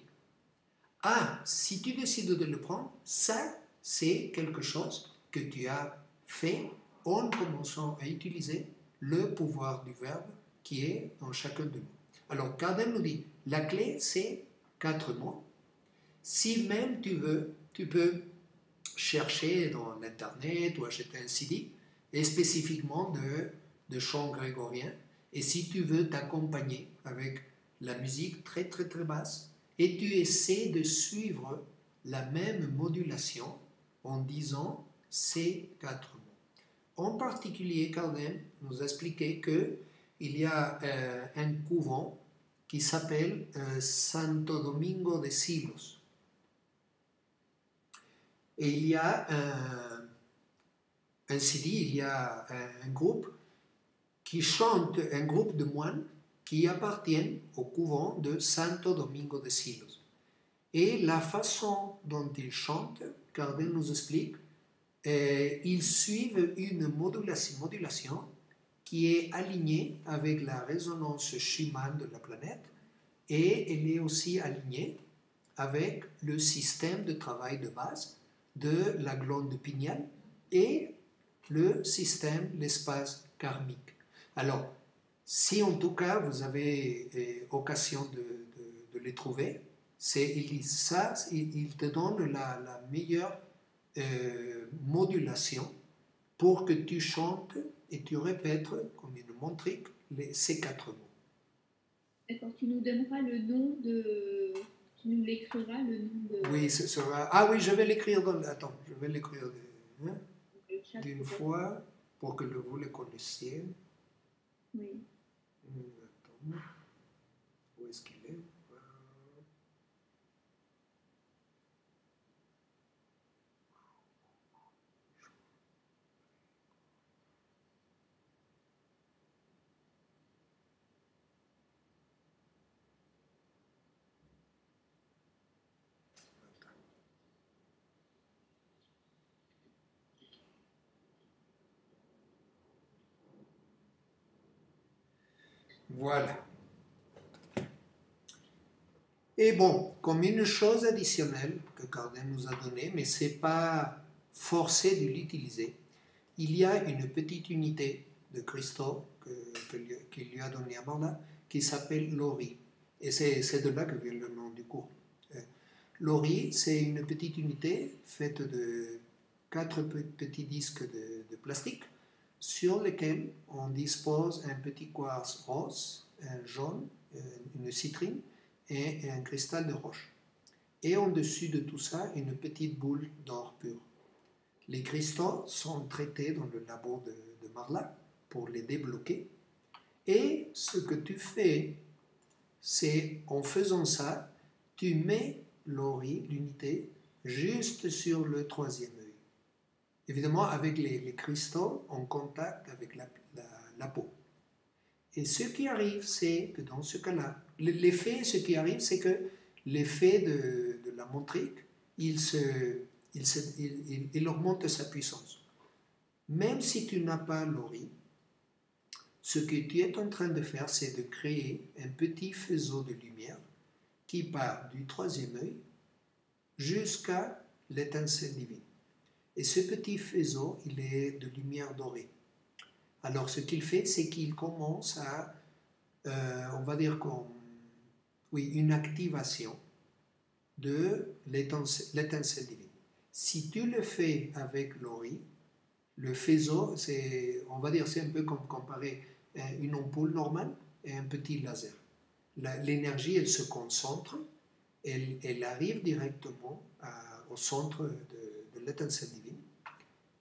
Ah, si tu décides de le prendre, ça, c'est quelque chose que tu as fait en commençant à utiliser le pouvoir du verbe qui est en chacun de nous. Alors, Kardec nous dit, la clé, c'est 4 mots. Si même tu veux, tu peux chercher dans l'Internet ou acheter un CD, et spécifiquement de chants grégoriens. Et si tu veux t'accompagner avec la musique très très très basse, et tu essaies de suivre la même modulation en disant ces 4 mots. En particulier, Kardec nous a expliqué qu'il y a un couvent qui s'appelle Santo Domingo de Silos. Et il y a un CD, il y a un groupe qui chante, un groupe de moines qui appartiennent au couvent de Santo Domingo de Silos. Et la façon dont ils chantent, Kardec nous explique, ils suivent une modulation qui est alignée avec la résonance Schumann de la planète et elle est aussi alignée avec le système de travail de base de la glande pinéale et le système, l'espace karmique. Alors, si en tout cas vous avez occasion de les trouver, il te donne la meilleure modulation pour que tu chantes et tu répètes, comme une montrique, ces 4 mots. D'accord, tu nous donneras le nom de... Tu nous l'écriras, le nom de... Oui, ce sera... Ah oui, je vais l'écrire dans... Attends, je vais l'écrire d'une fois pour que vous le connaissiez. Oui. Attends. Où est-ce qu'il est? Voilà. Et bon, comme une chose additionnelle que Kardec nous a donnée, mais ce n'est pas forcé de l'utiliser, il y a une petite unité de cristaux qu'il lui a donné à Marla qui s'appelle l'ori. Et c'est de là que vient le nom du cours. L'ori, c'est une petite unité faite de 4 petits disques de plastique sur lesquels on dispose un petit quartz rose, un jaune, une citrine et un cristal de roche. Et en dessus de tout ça, une petite boule d'or pur. Les cristaux sont traités dans le labo de Marla pour les débloquer. Et ce que tu fais, c'est en faisant ça, tu mets l'ori, l'unité, juste sur le 3e œil. Évidemment, avec les cristaux en contact avec la peau. Et ce qui arrive, c'est que dans ce cas-là, l'effet, ce qui arrive, c'est que l'effet de la montrique, il se il augmente sa puissance. Même si tu n'as pas l'ori, ce que tu es en train de faire, c'est de créer un petit faisceau de lumière qui part du troisième œil jusqu'à l'étincelle divine. Et ce petit faisceau, il est de lumière dorée. Alors ce qu'il fait, c'est qu'il commence à, on va dire une activation de l'étincelle divine. Si tu le fais avec l'ori, le faisceau, on va dire, c'est un peu comme comparer une ampoule normale et un petit laser. L'énergie, elle se concentre, elle arrive directement au centre de l'étincelle divine.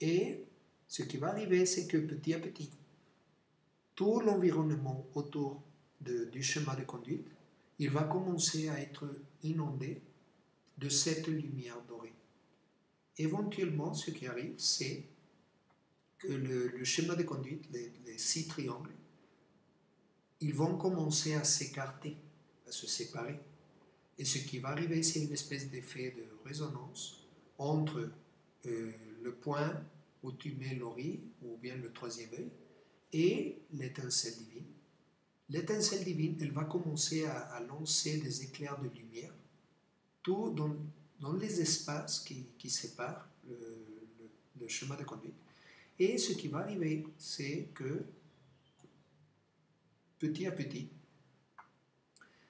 Et ce qui va arriver, c'est que petit à petit, tout l'environnement autour du schéma de conduite, il va commencer à être inondé de cette lumière dorée. Éventuellement, ce qui arrive, c'est que le schéma de conduite, les 6 triangles, ils vont commencer à s'écarter, à se séparer. Et ce qui va arriver, c'est une espèce d'effet de résonance entre le point où tu mets l'ori, ou bien le troisième œil, et l'étincelle divine. L'étincelle divine, elle va commencer à lancer des éclairs de lumière, tout dans les espaces qui séparent le chemin de conduite. Et ce qui va arriver, c'est que petit à petit,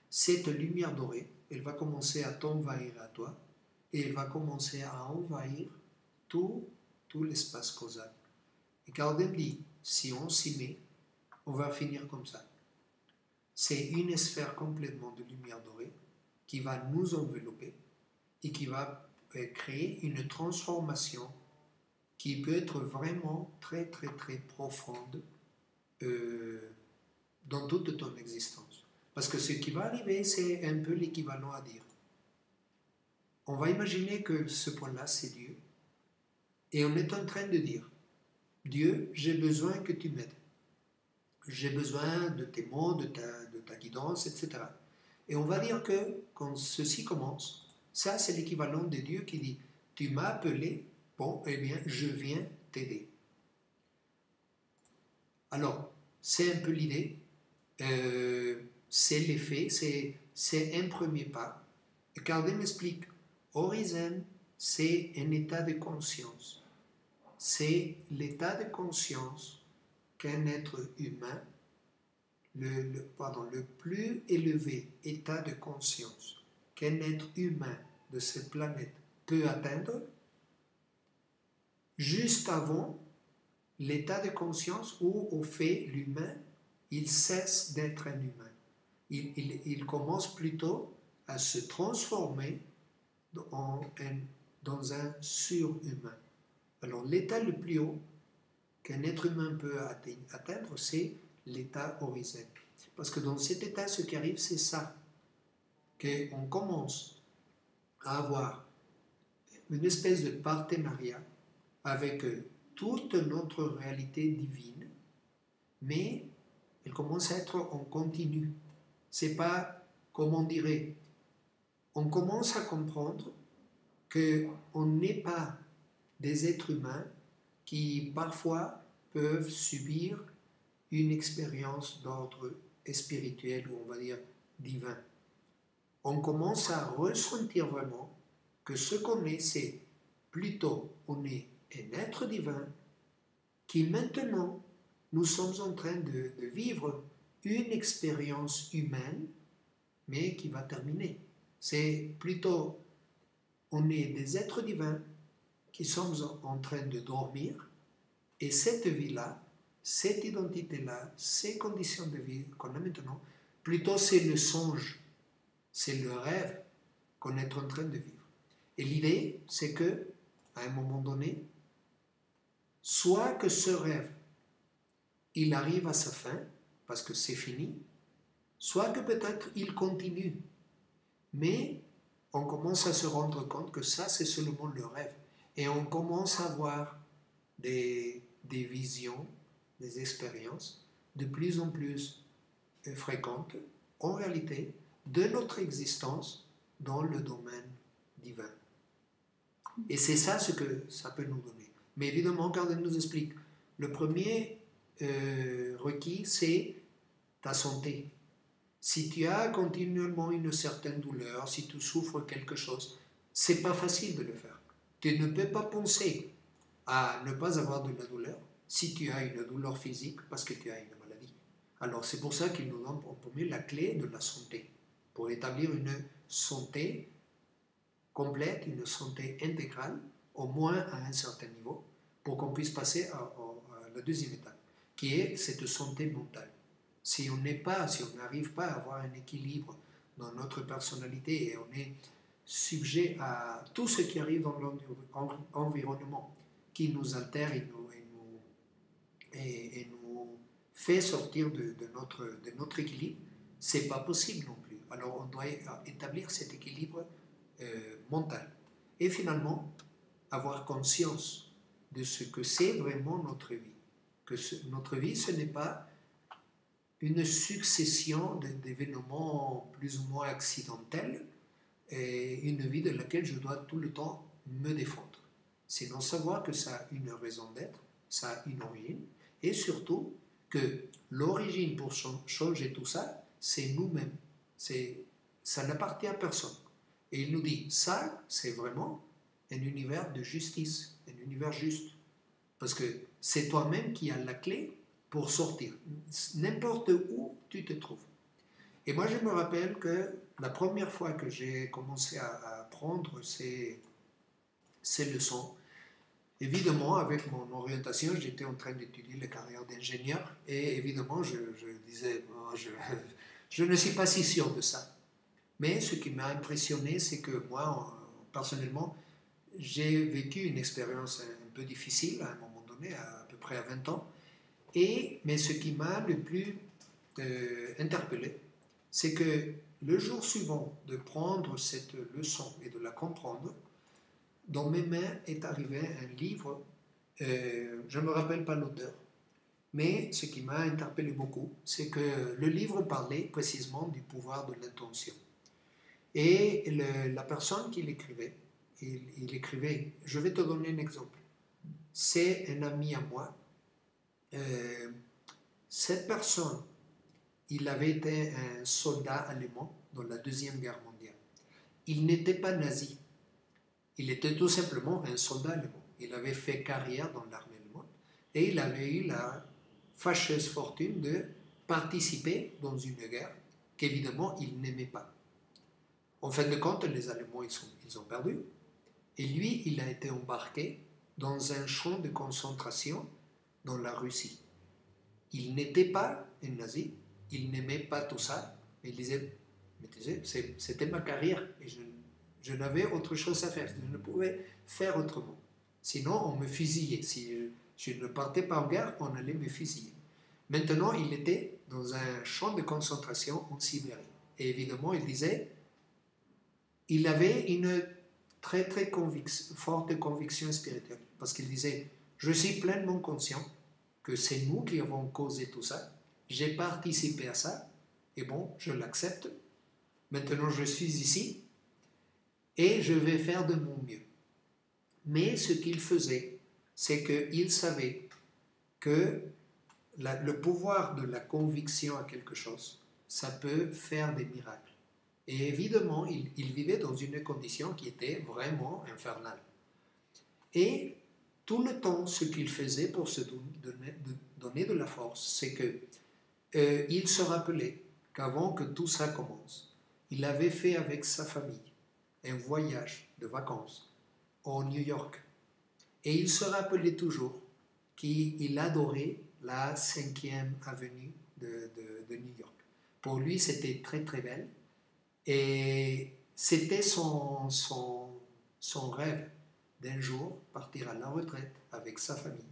cette lumière dorée, elle va commencer à t'envahir à toi et elle va commencer à envahir tout l'espace causal. Et Kardec dit, si on s'y met, on va finir comme ça. C'est une sphère complètement de lumière dorée qui va nous envelopper et qui va créer une transformation qui peut être vraiment très très très profonde dans toute ton existence. Parce que ce qui va arriver, c'est un peu l'équivalent à dire. On va imaginer que ce point-là, c'est Dieu. Et on est en train de dire, Dieu, j'ai besoin que tu m'aides. J'ai besoin de tes mots, de ta guidance, etc. Et on va dire que quand ceci commence, ça c'est l'équivalent de Dieu qui dit, tu m'as appelé, bon, eh bien, je viens t'aider. Alors, c'est un peu l'idée, c'est l'effet, c'est un premier pas. Et Kardec m'explique, Orizen, c'est un état de conscience. C'est l'état de conscience qu'un être humain, le plus élevé état de conscience qu'un être humain de cette planète peut atteindre, juste avant l'état de conscience où, au fait, l'humain, il cesse d'être un humain. Il commence plutôt à se transformer dans un surhumain. Alors, l'état le plus haut qu'un être humain peut atteindre, c'est l'état orizen. Parce que dans cet état, ce qui arrive, c'est ça, qu'on commence à avoir une espèce de partenariat avec toute notre réalité divine, mais elle commence à être en continu. C'est pas, comme on dirait, on commence à comprendre qu'on n'est pas des êtres humains qui parfois peuvent subir une expérience d'ordre spirituel ou on va dire divin. On commence à ressentir vraiment que ce qu'on est, c'est plutôt on est un être divin qui maintenant nous sommes en train de vivre une expérience humaine mais qui va terminer. C'est plutôt on est des êtres divins qui sommes en train de dormir et cette vie-là, cette identité-là, ces conditions de vie qu'on a maintenant, plutôt c'est le songe, c'est le rêve qu'on est en train de vivre. Et l'idée, c'est que, à un moment donné, soit que ce rêve, il arrive à sa fin, parce que c'est fini, soit que peut-être il continue, mais on commence à se rendre compte que ça, c'est seulement le rêve. Et on commence à avoir des visions, des expériences de plus en plus fréquentes, en réalité, de notre existence dans le domaine divin. Et c'est ça ce que ça peut nous donner. Mais évidemment, Kardec nous explique, le premier requis, c'est ta santé. Si tu as continuellement une certaine douleur, si tu souffres quelque chose, c'est pas facile de le faire. Tu ne peux pas penser à ne pas avoir de la douleur si tu as une douleur physique parce que tu as une maladie. Alors c'est pour ça qu'il nous donne en premier la clé de la santé, pour établir une santé complète, une santé intégrale, au moins à un certain niveau, pour qu'on puisse passer à la deuxième étape, qui est cette santé mentale. Si on n'arrive pas à avoir un équilibre dans notre personnalité et on est sujet à tout ce qui arrive dans l'environnement, qui nous altère et nous fait sortir de notre équilibre, c'est pas possible non plus. Alors on doit établir cet équilibre mental. Et finalement, avoir conscience de ce que c'est vraiment notre vie. Que notre vie, ce n'est pas une succession d'événements plus ou moins accidentels et une vie de laquelle je dois tout le temps me défendre. Sinon, savoir que ça a une raison d'être, ça a une origine, et surtout que l'origine pour changer tout ça, c'est nous-mêmes. Ça n'appartient à personne. Et il nous dit, ça, c'est vraiment un univers de justice, un univers juste. Parce que c'est toi-même qui as la clé pour sortir, n'importe où tu te trouves. Et moi, je me rappelle que la première fois que j'ai commencé à apprendre ces leçons, évidemment, avec mon orientation, j'étais en train d'étudier la carrière d'ingénieur, et évidemment, je disais, oh, je ne suis pas si sûr de ça. Mais ce qui m'a impressionné, c'est que moi, personnellement, j'ai vécu une expérience un peu difficile à un moment donné, à peu près à 20 ans. Mais ce qui m'a le plus interpellé, c'est que le jour suivant de prendre cette leçon et de la comprendre, dans mes mains est arrivé un livre, je ne me rappelle pas l'auteur, mais ce qui m'a interpellé beaucoup, c'est que le livre parlait précisément du pouvoir de l'intention. Et la personne qui l'écrivait, il écrivait, je vais te donner un exemple, c'est un ami à moi. Cette personne, il avait été un soldat allemand dans la Deuxième Guerre mondiale. Il n'était pas nazi. Il était tout simplement un soldat allemand. Il avait fait carrière dans l'armée allemande et il avait eu la fâcheuse fortune de participer dans une guerre qu'évidemment il n'aimait pas. En fin de compte, les Allemands, ils ont perdu. Et lui, il a été embarqué dans un champ de concentration dans la Russie. Il n'était pas un nazi, il n'aimait pas tout ça, mais il disait, c'était ma carrière et je n'avais autre chose à faire, je ne pouvais faire autrement. Sinon, on me fusillait. Si je ne partais pas en guerre, on allait me fusiller. Maintenant, il était dans un champ de concentration en Sibérie. Et évidemment, il disait, il avait une très très forte conviction spirituelle, parce qu'il disait, je suis pleinement conscient que c'est nous qui avons causé tout ça, j'ai participé à ça, et bon, je l'accepte, maintenant je suis ici, et je vais faire de mon mieux. Mais ce qu'il faisait, c'est qu'il savait que le pouvoir de la conviction à quelque chose, ça peut faire des miracles. Et évidemment, il vivait dans une condition qui était vraiment infernale. Et tout le temps, ce qu'il faisait pour se donner de la force, c'est qu'il se rappelait qu'avant que tout ça commence, il avait fait avec sa famille un voyage de vacances au New York. Et il se rappelait toujours qu'il adorait la 5e avenue de New York. Pour lui, c'était très très belle. Et c'était son rêve d'un jour partir à la retraite avec sa famille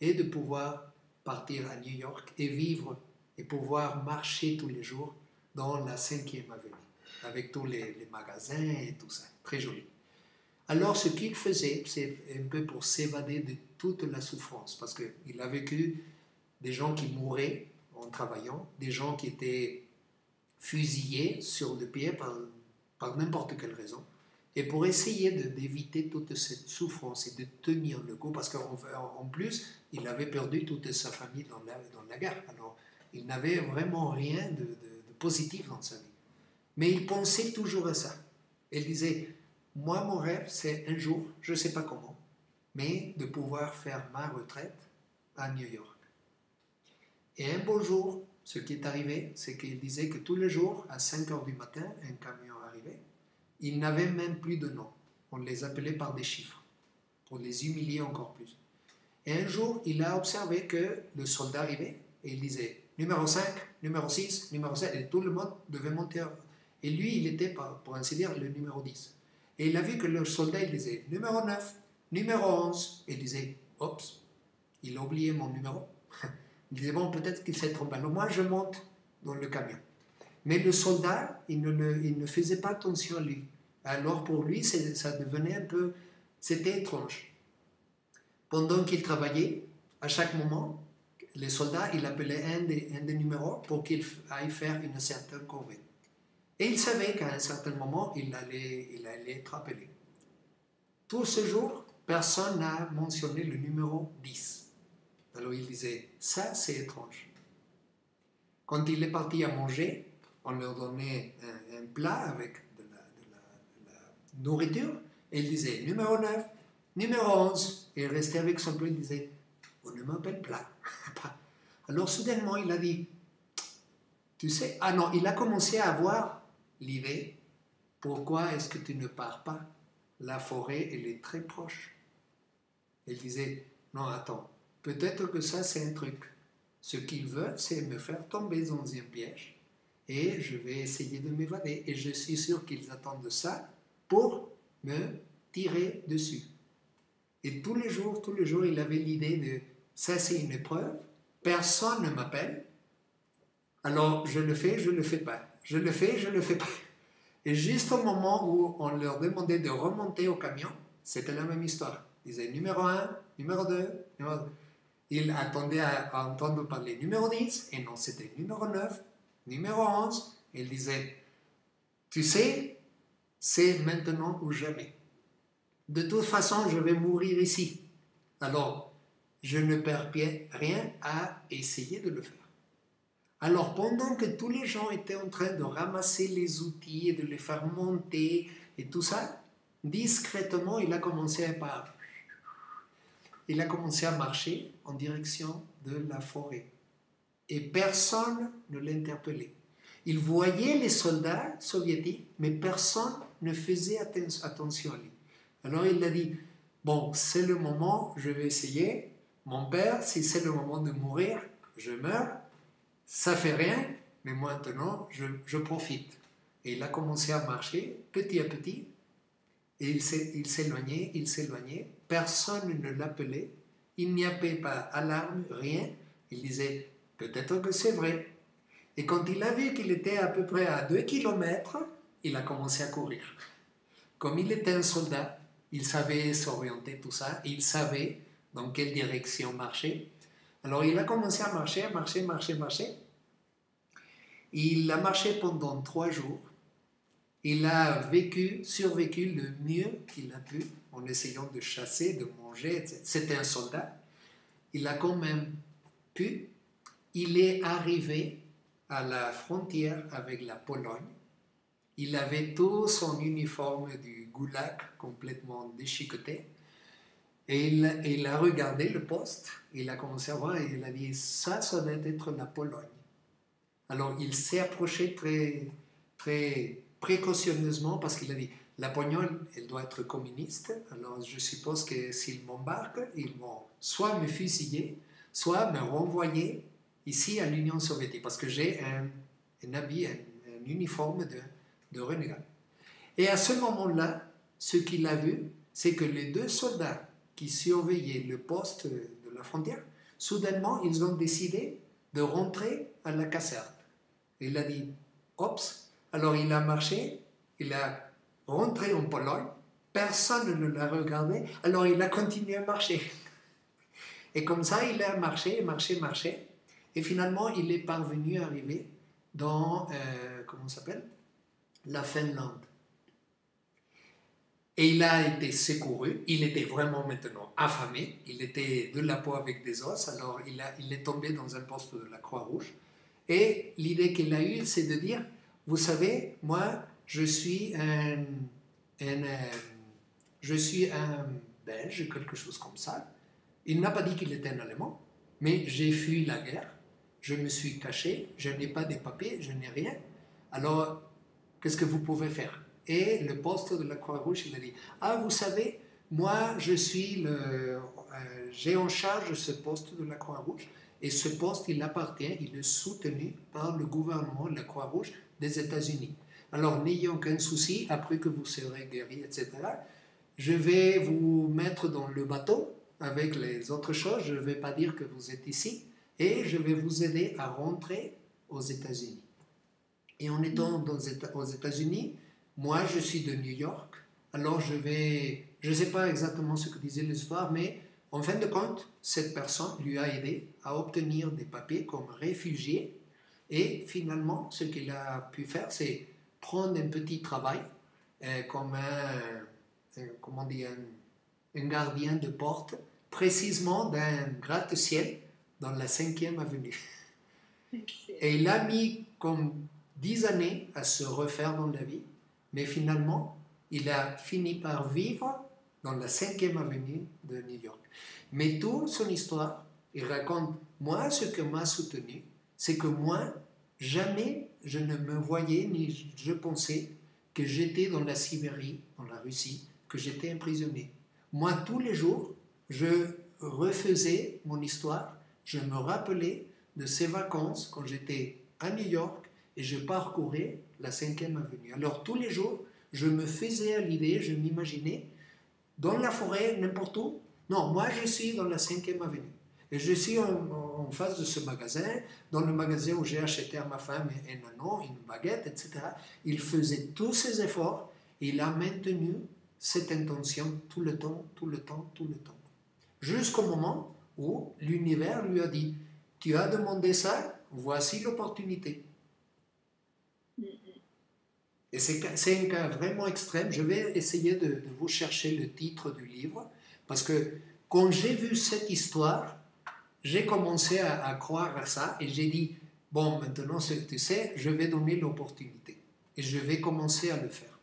et de pouvoir partir à New York et vivre et pouvoir marcher tous les jours dans la 5e avenue avec tous les magasins et tout ça, très joli. Alors ce qu'il faisait, c'est un peu pour s'évader de toute la souffrance, parce qu'il a vécu des gens qui mouraient en travaillant, des gens qui étaient fusillés sur le pied par n'importe quelle raison. Et pour essayer d'éviter toute cette souffrance et de tenir le coup, parce qu'en plus, il avait perdu toute sa famille dans la guerre. Alors, il n'avait vraiment rien de positif dans sa vie. Mais il pensait toujours à ça. Il disait, moi, mon rêve, c'est un jour, je ne sais pas comment, mais de pouvoir faire ma retraite à New York. Et un beau jour, ce qui est arrivé, c'est qu'il disait que tous les jours, à 5 heures du matin, un camion arrivait. Il n'avait même plus de nom. On les appelait par des chiffres, pour les humilier encore plus. Et un jour, il a observé que le soldat arrivait et il disait numéro 5, numéro 6, numéro 7, et tout le monde devait monter. Et lui, il était, pour ainsi dire, le numéro 10. Et il a vu que le soldat, il disait numéro 9, numéro 11. Et il disait, oups, il a oublié mon numéro. Il disait, bon, peut-être qu'il s'est trompé. Alors moi, je monte dans le camion. Mais le soldat, il ne faisait pas attention à lui. Alors pour lui, ça devenait un peu... C'était étrange. Pendant qu'il travaillait, à chaque moment, les soldats, il appelait un des numéros pour qu'il aille faire une certaine corvée. Et il savait qu'à un certain moment, il allait être appelé. Tout ce jour, personne n'a mentionné le numéro 10. Alors il disait, ça c'est étrange. Quand il est parti à manger, on leur donnait un plat avec de la nourriture, et il disait numéro 9, numéro 11, et il restait avec son plat, il disait, on ne m'appelle pas. Alors soudainement il a dit, tu sais, ah non, il a commencé à avoir l'idée, pourquoi est-ce que tu ne pars pas? La forêt, elle est très proche. Il disait, non, attends, peut-être que ça c'est un truc. Ce qu'ils veulent, c'est me faire tomber dans un piège et je vais essayer de m'évader. Et je suis sûr qu'ils attendent ça pour me tirer dessus. Et tous les jours, il avait l'idée de ça c'est une épreuve, personne ne m'appelle, alors je le fais, je ne le fais pas. Je le fais, je ne le fais pas. Et juste au moment où on leur demandait de remonter au camion, c'était la même histoire. Ils disaient numéro 1, numéro 2, numéro 2. Il attendait à entendre parler numéro 10, et non, c'était numéro 9, numéro 11. Il disait, tu sais, c'est maintenant ou jamais. De toute façon, je vais mourir ici. Alors, je ne perds rien à essayer de le faire. Alors, pendant que tous les gens étaient en train de ramasser les outils et de les faire monter et tout ça, discrètement, il a commencé à marcher en direction de la forêt. Et personne ne l'interpellait. Il voyait les soldats soviétiques, mais personne ne faisait attention à lui. Alors il a dit, bon, c'est le moment, je vais essayer. Mon père, si c'est le moment de mourir, je meurs. Ça fait rien, mais maintenant, je profite. Et il a commencé à marcher petit à petit. Et il s'éloignait, personne ne l'appelait, il n'y avait pas alarme, rien. Il disait, peut-être que c'est vrai. Et quand il a vu qu'il était à peu près à 2 kilomètres, il a commencé à courir. Comme il était un soldat, il savait s'orienter, tout ça, il savait dans quelle direction marcher. Alors il a commencé à marcher. Il a marché pendant 3 jours. Il a survécu le mieux qu'il a pu en essayant de chasser, de manger, etc. C'était un soldat. Il a quand même pu. Il est arrivé à la frontière avec la Pologne. Il avait tout son uniforme du goulag complètement déchiqueté. Et il a regardé le poste. Il a commencé à voir et il a dit, ça doit être la Pologne. Alors il s'est approché très, très précautionneusement parce qu'il a dit, la Pologne, elle doit être communiste, alors je suppose que s'ils m'embarquent, ils vont soit me fusiller, soit me renvoyer ici à l'Union soviétique, parce que j'ai un habit, un uniforme de renégat. Et à ce moment-là, ce qu'il a vu, c'est que les 2 soldats qui surveillaient le poste de la frontière, soudainement, ils ont décidé de rentrer à la caserne. Il a dit, oups. Alors il a marché, il a rentré en Pologne, personne ne l'a regardé, alors il a continué à marcher. Et comme ça, il a marché, et finalement, il est parvenu à arriver dans, comment ça s'appelle? La Finlande. Et il a été secouru, il était vraiment maintenant affamé, il était de la peau avec des os, alors il est tombé dans un poste de la Croix-Rouge. Et l'idée qu'il a eue, c'est de dire, vous savez, moi, je suis je suis un Belge, quelque chose comme ça. Il n'a pas dit qu'il était un Allemand, mais j'ai fui la guerre, je me suis caché, je n'ai pas de papiers, je n'ai rien. Alors, qu'est-ce que vous pouvez faire? Et le poste de la Croix-Rouge, il a dit, ah, vous savez, moi, j'ai en charge ce poste de la Croix-Rouge, et ce poste, il appartient, il est soutenu par le gouvernement de la Croix-Rouge des États-Unis. Alors, n'ayez aucun souci, après que vous serez guéri, etc., je vais vous mettre dans le bateau avec les autres choses, je ne vais pas dire que vous êtes ici, et je vais vous aider à rentrer aux États-Unis. Et en étant aux États-Unis, moi je suis de New York, alors je ne sais pas exactement ce que disait l'histoire, mais en fin de compte, cette personne lui a aidé à obtenir des papiers comme réfugié, et finalement, ce qu'il a pu faire, c'est prendre un petit travail comme comment dire, un gardien de porte, précisément d'un gratte-ciel dans la 5e avenue. Et il a mis comme 10 années à se refaire dans la vie, mais finalement, il a fini par vivre dans la 5e avenue de New York. Mais toute son histoire, il raconte, moi, ce que m'a soutenu, c'est que moi, jamais je ne me voyais ni je pensais que j'étais dans la Sibérie, dans la Russie, que j'étais emprisonné. Moi, tous les jours, je refaisais mon histoire, je me rappelais de ces vacances quand j'étais à New York et je parcourais la 5e avenue. Alors tous les jours, je me faisais à l'idée, je m'imaginais, dans la forêt, n'importe où. Non, moi je suis dans la 5e avenue. Et je suis en face de ce magasin, dans le magasin où j'ai acheté à ma femme un anneau, une baguette, etc. Il faisait tous ses efforts et il a maintenu cette intention tout le temps, tout le temps, tout le temps. Jusqu'au moment où l'univers lui a dit, tu as demandé ça, voici l'opportunité. Et c'est un cas vraiment extrême. Je vais essayer de vous chercher le titre du livre, parce que quand j'ai vu cette histoire, j'ai commencé à croire à ça, et j'ai dit, bon, maintenant, tu sais, je vais donner l'opportunité, et je vais commencer à le faire.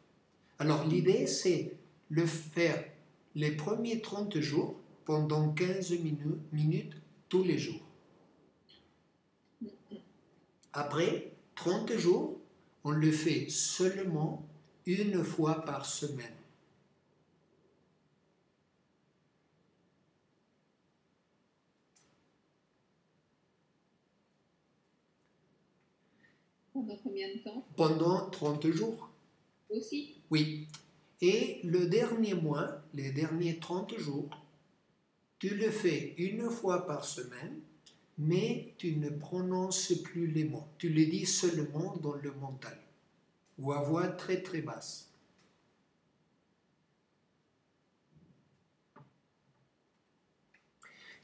Alors, l'idée, c'est le faire les premiers 30 jours, pendant 15 minutes tous les jours. Après 30 jours, on le fait seulement une fois par semaine. Pendant combien de temps? Pendant 30 jours. Aussi? Oui. Et le dernier mois, les derniers 30 jours, tu le fais une fois par semaine, mais tu ne prononces plus les mots. Tu les dis seulement dans le mental, ou à voix très très basse.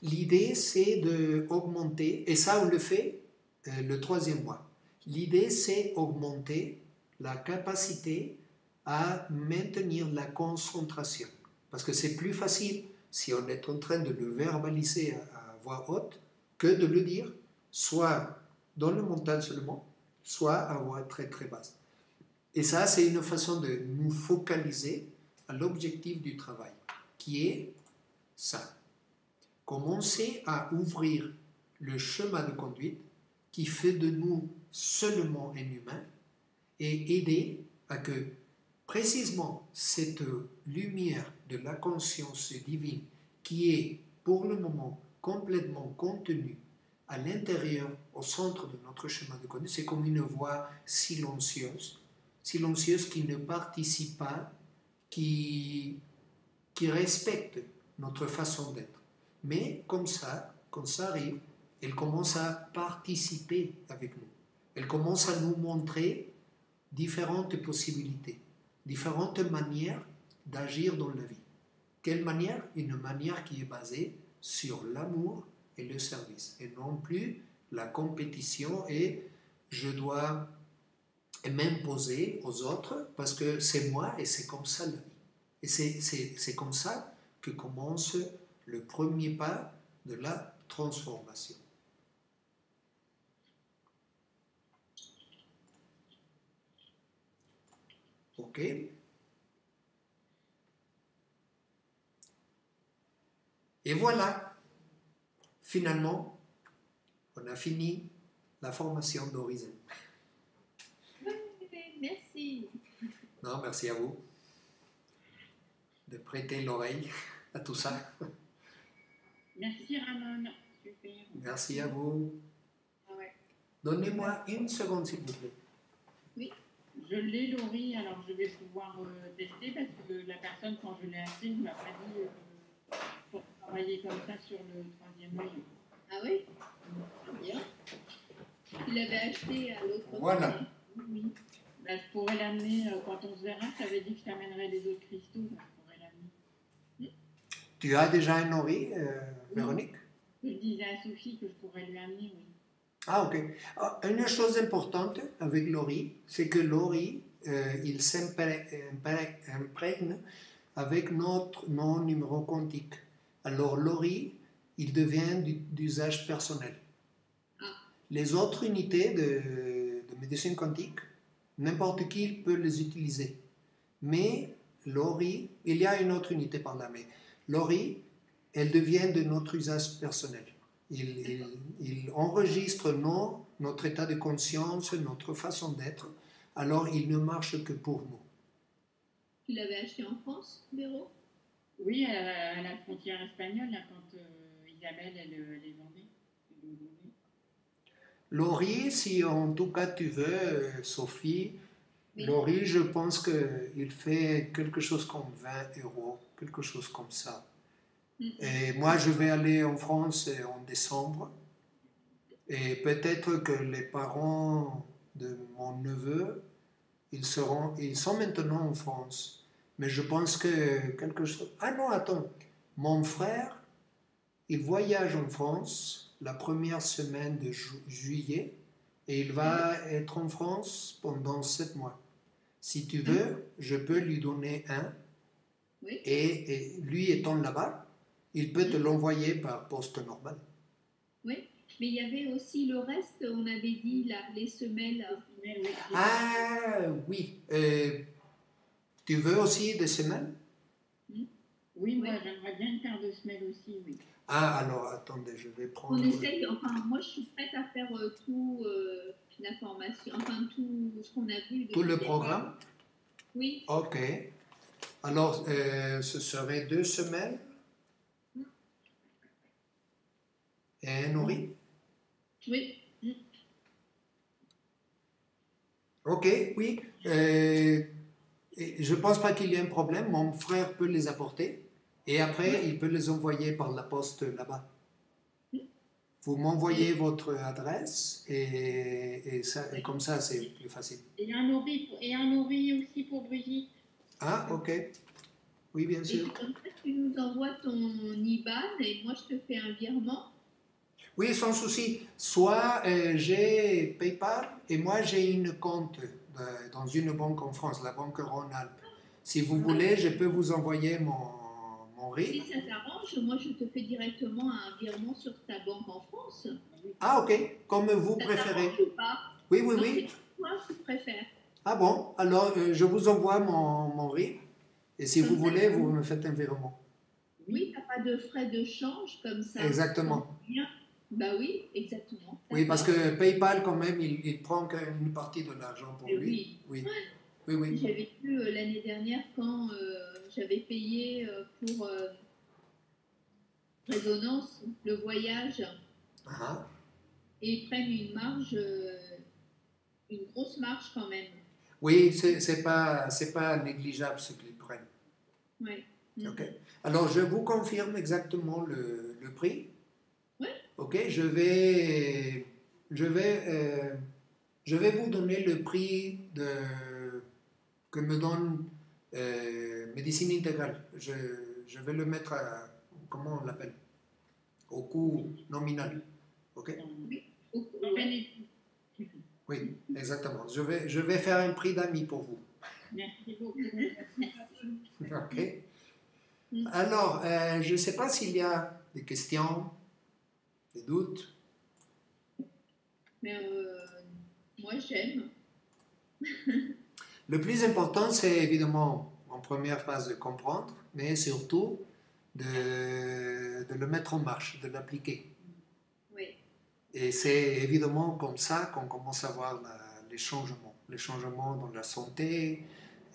L'idée, c'est d'augmenter, et ça on le fait le 3e mois. L'idée, c'est augmenter la capacité à maintenir la concentration. Parce que c'est plus facile si on est en train de le verbaliser à voix haute que de le dire, soit dans le mental seulement, soit à voix très très basse. Et ça, c'est une façon de nous focaliser à l'objectif du travail, qui est ça. Commencer à ouvrir le chemin de conduite qui fait de nous seulement un humain et aider à que précisément cette lumière de la conscience divine qui est pour le moment complètement contenue à l'intérieur, au centre de notre chemin de conduite, c'est comme une voix silencieuse qui ne participe pas, qui respecte notre façon d'être. Mais comme ça, quand ça arrive, elle commence à participer avec nous. Elle commence à nous montrer différentes possibilités, différentes manières d'agir dans la vie. Quelle manière? Une manière qui est basée sur l'amour et le service, et non plus la compétition et je dois m'imposer aux autres parce que c'est moi et c'est comme ça la vie. Et c'est comme ça que commence le premier pas de la transformation. Ok? Et voilà, finalement, on a fini la formation d'Horizon. Merci. Non, merci à vous de prêter l'oreille à tout ça. Merci Ramon, super. Merci à vous. Ah ouais. Donnez-moi une seconde, s'il vous plaît. Oui. Je l'ai, Laurie, alors je vais pouvoir tester parce que la personne, quand je l'ai acheté, ne m'a pas dit pour travailler comme ça sur le troisième œil. Ah oui? Bien. Tu l'avais acheté à l'autre. Voilà. côté. Oui. Bah, je pourrais l'amener quand on se verra. Je t'avais dit que je t'amènerais les autres cristaux, donc je pourrais l'amener. Tu as déjà un ori, Véronique? Je disais à Sophie que je pourrais lui amener, oui. Ah, ok. Une chose importante avec l'ori, c'est que l'ori, il s'imprègne avec nos numéros quantiques. Alors l'ori, il devient d'usage personnel. Les autres unités de médecine quantique, n'importe qui peut les utiliser. Mais l'ori, il y a une autre unité par là, mais l'ori, elle devient de notre usage personnel. Il enregistre notre état de conscience, notre façon d'être, alors il ne marche que pour nous. Tu l'avais acheté en France, Véro? Oui, à la frontière espagnole, là, quand Isabelle, elle les vendait. L'ori, si en tout cas tu veux, Sophie, Oui. l'ori, je pense qu'il fait quelque chose comme 20 €, quelque chose comme ça. Et moi, je vais aller en France en décembre. Et peut-être que les parents de mon neveu, ils sont maintenant en France. Mais je pense que quelque chose... Ah non, attends. Mon frère, il voyage en France la première semaine de juillet et il va être en France pendant 7 mois. Si tu veux, je peux lui donner un. Oui. Et lui étant là-bas, il peut te l'envoyer par poste normale. Oui. Mais il y avait aussi le reste, on avait dit là, les semelles. Ah oui. Tu veux aussi des semelles? Oui, moi j'aimerais bien une paire de semelles aussi, oui. Ah, alors attendez, je vais prendre... On essaye, enfin moi je suis prête à faire tout l'information, enfin tout ce qu'on a vu. Tout le programme? Oui. Ok. Alors, ce serait 2 semelles et un ori? Oui. Ok, oui. Et je ne pense pas qu'il y ait un problème. Mon frère peut les apporter et après, il peut les envoyer par la poste là-bas. Vous m'envoyez votre adresse et comme ça, c'est plus facile. Et un ori aussi pour Brigitte. Ah, ok. Oui, bien sûr. Et comme ça, tu nous envoies ton IBAN et moi je te fais un virement. Oui, sans souci. Soit j'ai PayPal et moi j'ai une compte dans une banque en France, la banque Rhône-Alpes. Si vous voulez, je peux vous envoyer mon RIB. Si ça t'arrange, moi je te fais directement un virement sur ta banque en France. Ah, ok, comme vous Ça préférez. t'arrange ou pas? Oui, oui, Non, oui. c'est toi qui préfères. Ah bon, alors je vous envoie mon RIB et si vous voulez, vous me faites un virement. Oui, t'as pas de frais de change comme ça. Exactement. Bien. Bah oui, exactement. Oui, parce que PayPal, quand même, il prend une partie de l'argent pour lui. Oui. Oui, oui, oui. J'avais vu l'année dernière quand j'avais payé pour Résonance le voyage Ah, et ils prennent une marge, une grosse marge quand même. oui, c'est pas négligeable ce qu'ils prennent. Ouais. Ok. Alors, je vous confirme exactement le prix. Oui. Ok, je vais vous donner le prix que me donne Médecine Intégrale. Je vais le mettre à, comment on l'appelle? Au coût nominal. Ok? Oui. Oui, exactement. Je vais faire un prix d'amis pour vous. Merci beaucoup. Ok. Mm. Alors, je ne sais pas s'il y a des questions, des doutes. Mais moi, j'aime. Le plus important, c'est évidemment en première phase de comprendre, mais surtout de le mettre en marche, de l'appliquer. Oui. Et c'est évidemment comme ça qu'on commence à voir les changements dans la santé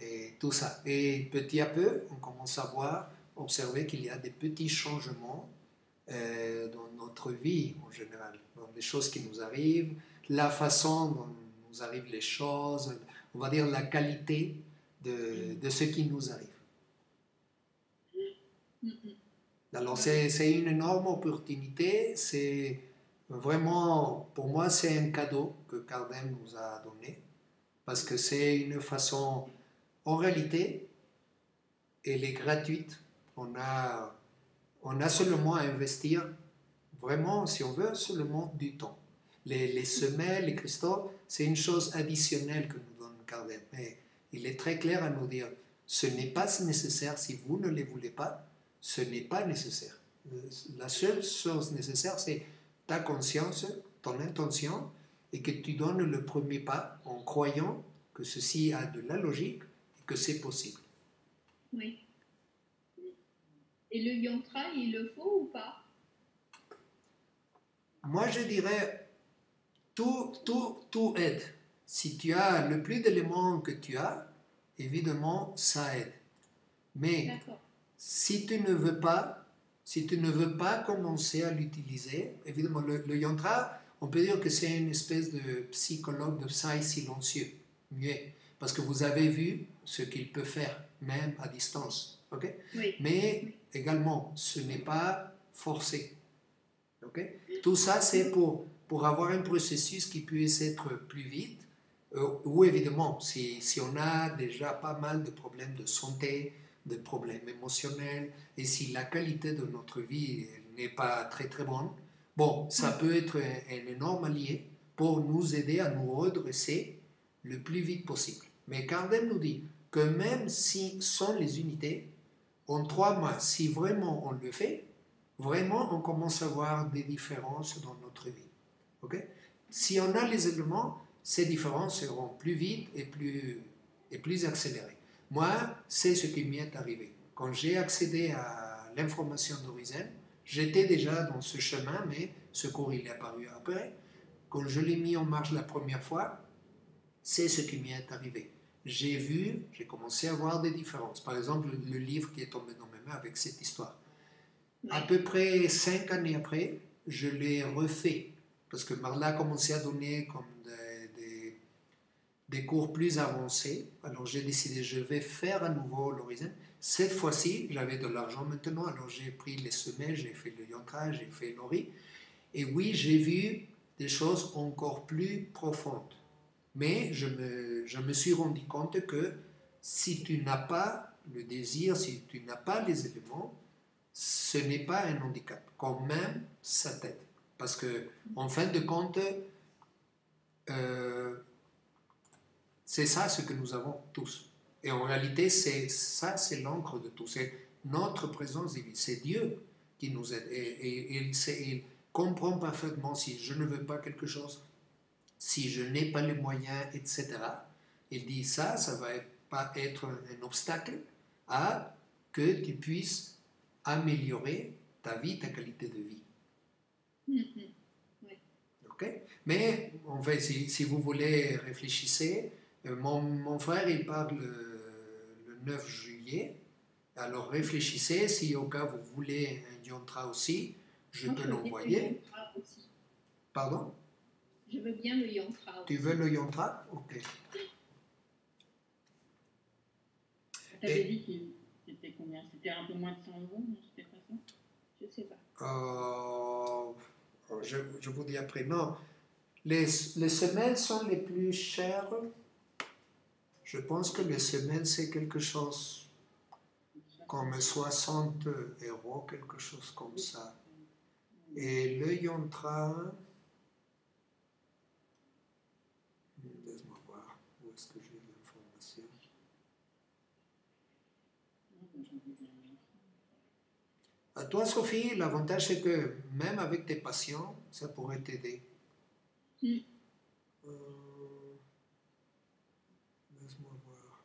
et tout ça. Et petit à peu, on commence à voir, observer qu'il y a des petits changements dans notre vie en général, dans les choses qui nous arrivent, la façon dont nous arrivent les choses, on va dire la qualité de ce qui nous arrive. Alors c'est une énorme opportunité, c'est vraiment, pour moi c'est un cadeau que Cardem nous a donné, parce que c'est une façon, en réalité, elle est gratuite, on a seulement à investir, vraiment, si on veut, seulement du temps. Les semelles, les cristaux, c'est une chose additionnelle que nous donne Cardem, mais il est très clair à nous dire, ce n'est pas nécessaire si vous ne les voulez pas, ce n'est pas nécessaire. La seule chose nécessaire, c'est ta conscience, ton intention, et que tu donnes le premier pas en croyant que ceci a de la logique et que c'est possible. Oui. Et le yantra, il le faut ou pas? Moi, je dirais, tout aide. Si tu as le plus d'éléments que tu as, évidemment, ça aide. Mais si tu ne veux pas commencer à l'utiliser, évidemment, le yantra, on peut dire que c'est une espèce de psychologue de psy silencieux, muet, parce que vous avez vu ce qu'il peut faire, même à distance. Okay? Oui. Mais également, ce n'est pas forcé. Okay? Tout ça, c'est pour avoir un processus qui puisse être plus vite, ou évidemment, si on a déjà pas mal de problèmes de santé, de problèmes émotionnels, et si la qualité de notre vie n'est pas très très bonne, bon, ça peut être un énorme allié pour nous aider à nous redresser le plus vite possible. Mais Cardem nous dit que même si sans les unités, en 3 mois, si vraiment on le fait, vraiment on commence à voir des différences dans notre vie. Okay? Si on a les éléments, ces différences seront plus vite et plus accélérées. Moi, c'est ce qui m'est arrivé. Quand j'ai accédé à l'information d'Orizen, j'étais déjà dans ce chemin, mais ce cours il est apparu après. Quand je l'ai mis en marche la première fois, c'est ce qui m'est arrivé. J'ai commencé à voir des différences. Par exemple, le livre qui est tombé dans mes mains avec cette histoire. À peu près 5 années après, je l'ai refait. Parce que Marla a commencé à donner comme des cours plus avancés. Alors j'ai décidé, je vais faire à nouveau l'Orizen. Cette fois-ci, j'avais de l'argent maintenant, alors j'ai pris les semelles, j'ai fait le yantra, j'ai fait l'ori. Et oui, j'ai vu des choses encore plus profondes. Mais je me suis rendu compte que si tu n'as pas le désir, si tu n'as pas les éléments, ce n'est pas un handicap. Quand même, ça t'aide. Parce que, en fin de compte, c'est ça ce que nous avons tous. Et en réalité, c'est l'encre de tout. C'est notre présence divine. C'est Dieu qui nous aide. Et il comprend parfaitement si je ne veux pas quelque chose, si je n'ai pas les moyens, etc. Il dit ça va pas être un obstacle à que tu puisses améliorer ta vie, ta qualité de vie. Oui. Okay? Mais en fait, si vous voulez, réfléchissez. Mon frère, il part le 9 juillet. Alors réfléchissez, si au cas vous voulez un yantra aussi, je peux l'envoyer. Pardon? Je veux bien le yantra. Tu veux le yantra? Ok. Tu avais dit que c'était combien? C'était un peu moins de 100 €, non? C'était pas ça? Je sais pas. Je vous dis après. Non, les semelles sont les plus chères. Je pense que les semelles, c'est quelque chose comme 60 €, quelque chose comme ça. Et le yantra, laisse-moi voir où est-ce que j'ai l'information. À toi, Sophie, l'avantage c'est que même avec tes patients, ça pourrait t'aider. Mm. Laisse-moi voir.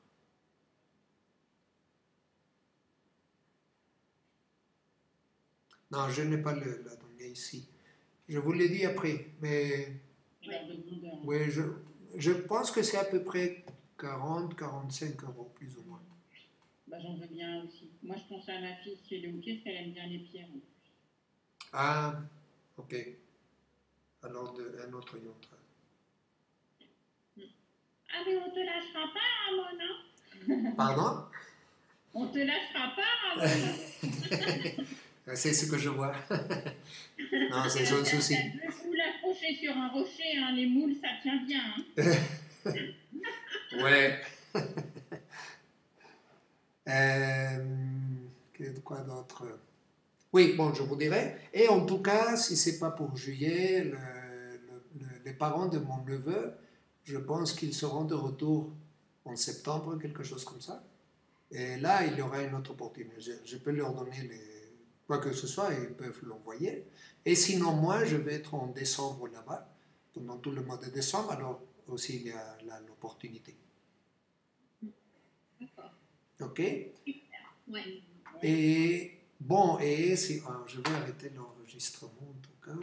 Non, je n'ai pas la donnée ici. Je vous l'ai dit après, mais Et l'heure de grandeur. oui, je pense que c'est à peu près 40-45 euros, plus ou moins. Bah, j'en veux bien aussi. Moi, je pense à ma fille, si elle est OK, parce qu'elle aime bien les pierres. Ah, ok. Alors, un autre yontra. Ah, mais on te lâchera pas, Ramon, hein? Pardon? On te lâchera pas, Ramon. C'est ce que je vois. Non, c'est son souci. Vous l'accrochez sur un rocher, hein, les moules, ça tient bien. Hein. Ouais. Quoi d'autre? Oui, bon, je vous dirai. Et en tout cas, si c'est pas pour juillet, les parents de mon neveu, je pense qu'ils seront de retour en septembre, quelque chose comme ça. Et là, il y aura une autre opportunité. Je peux leur donner quoi que ce soit, ils peuvent l'envoyer. Et sinon, moi, je vais être en décembre là-bas, pendant tout le mois de décembre, alors aussi il y a là l'opportunité. D'accord. OK? Ouais. Et bon, et alors, je vais arrêter l'enregistrement en tout cas.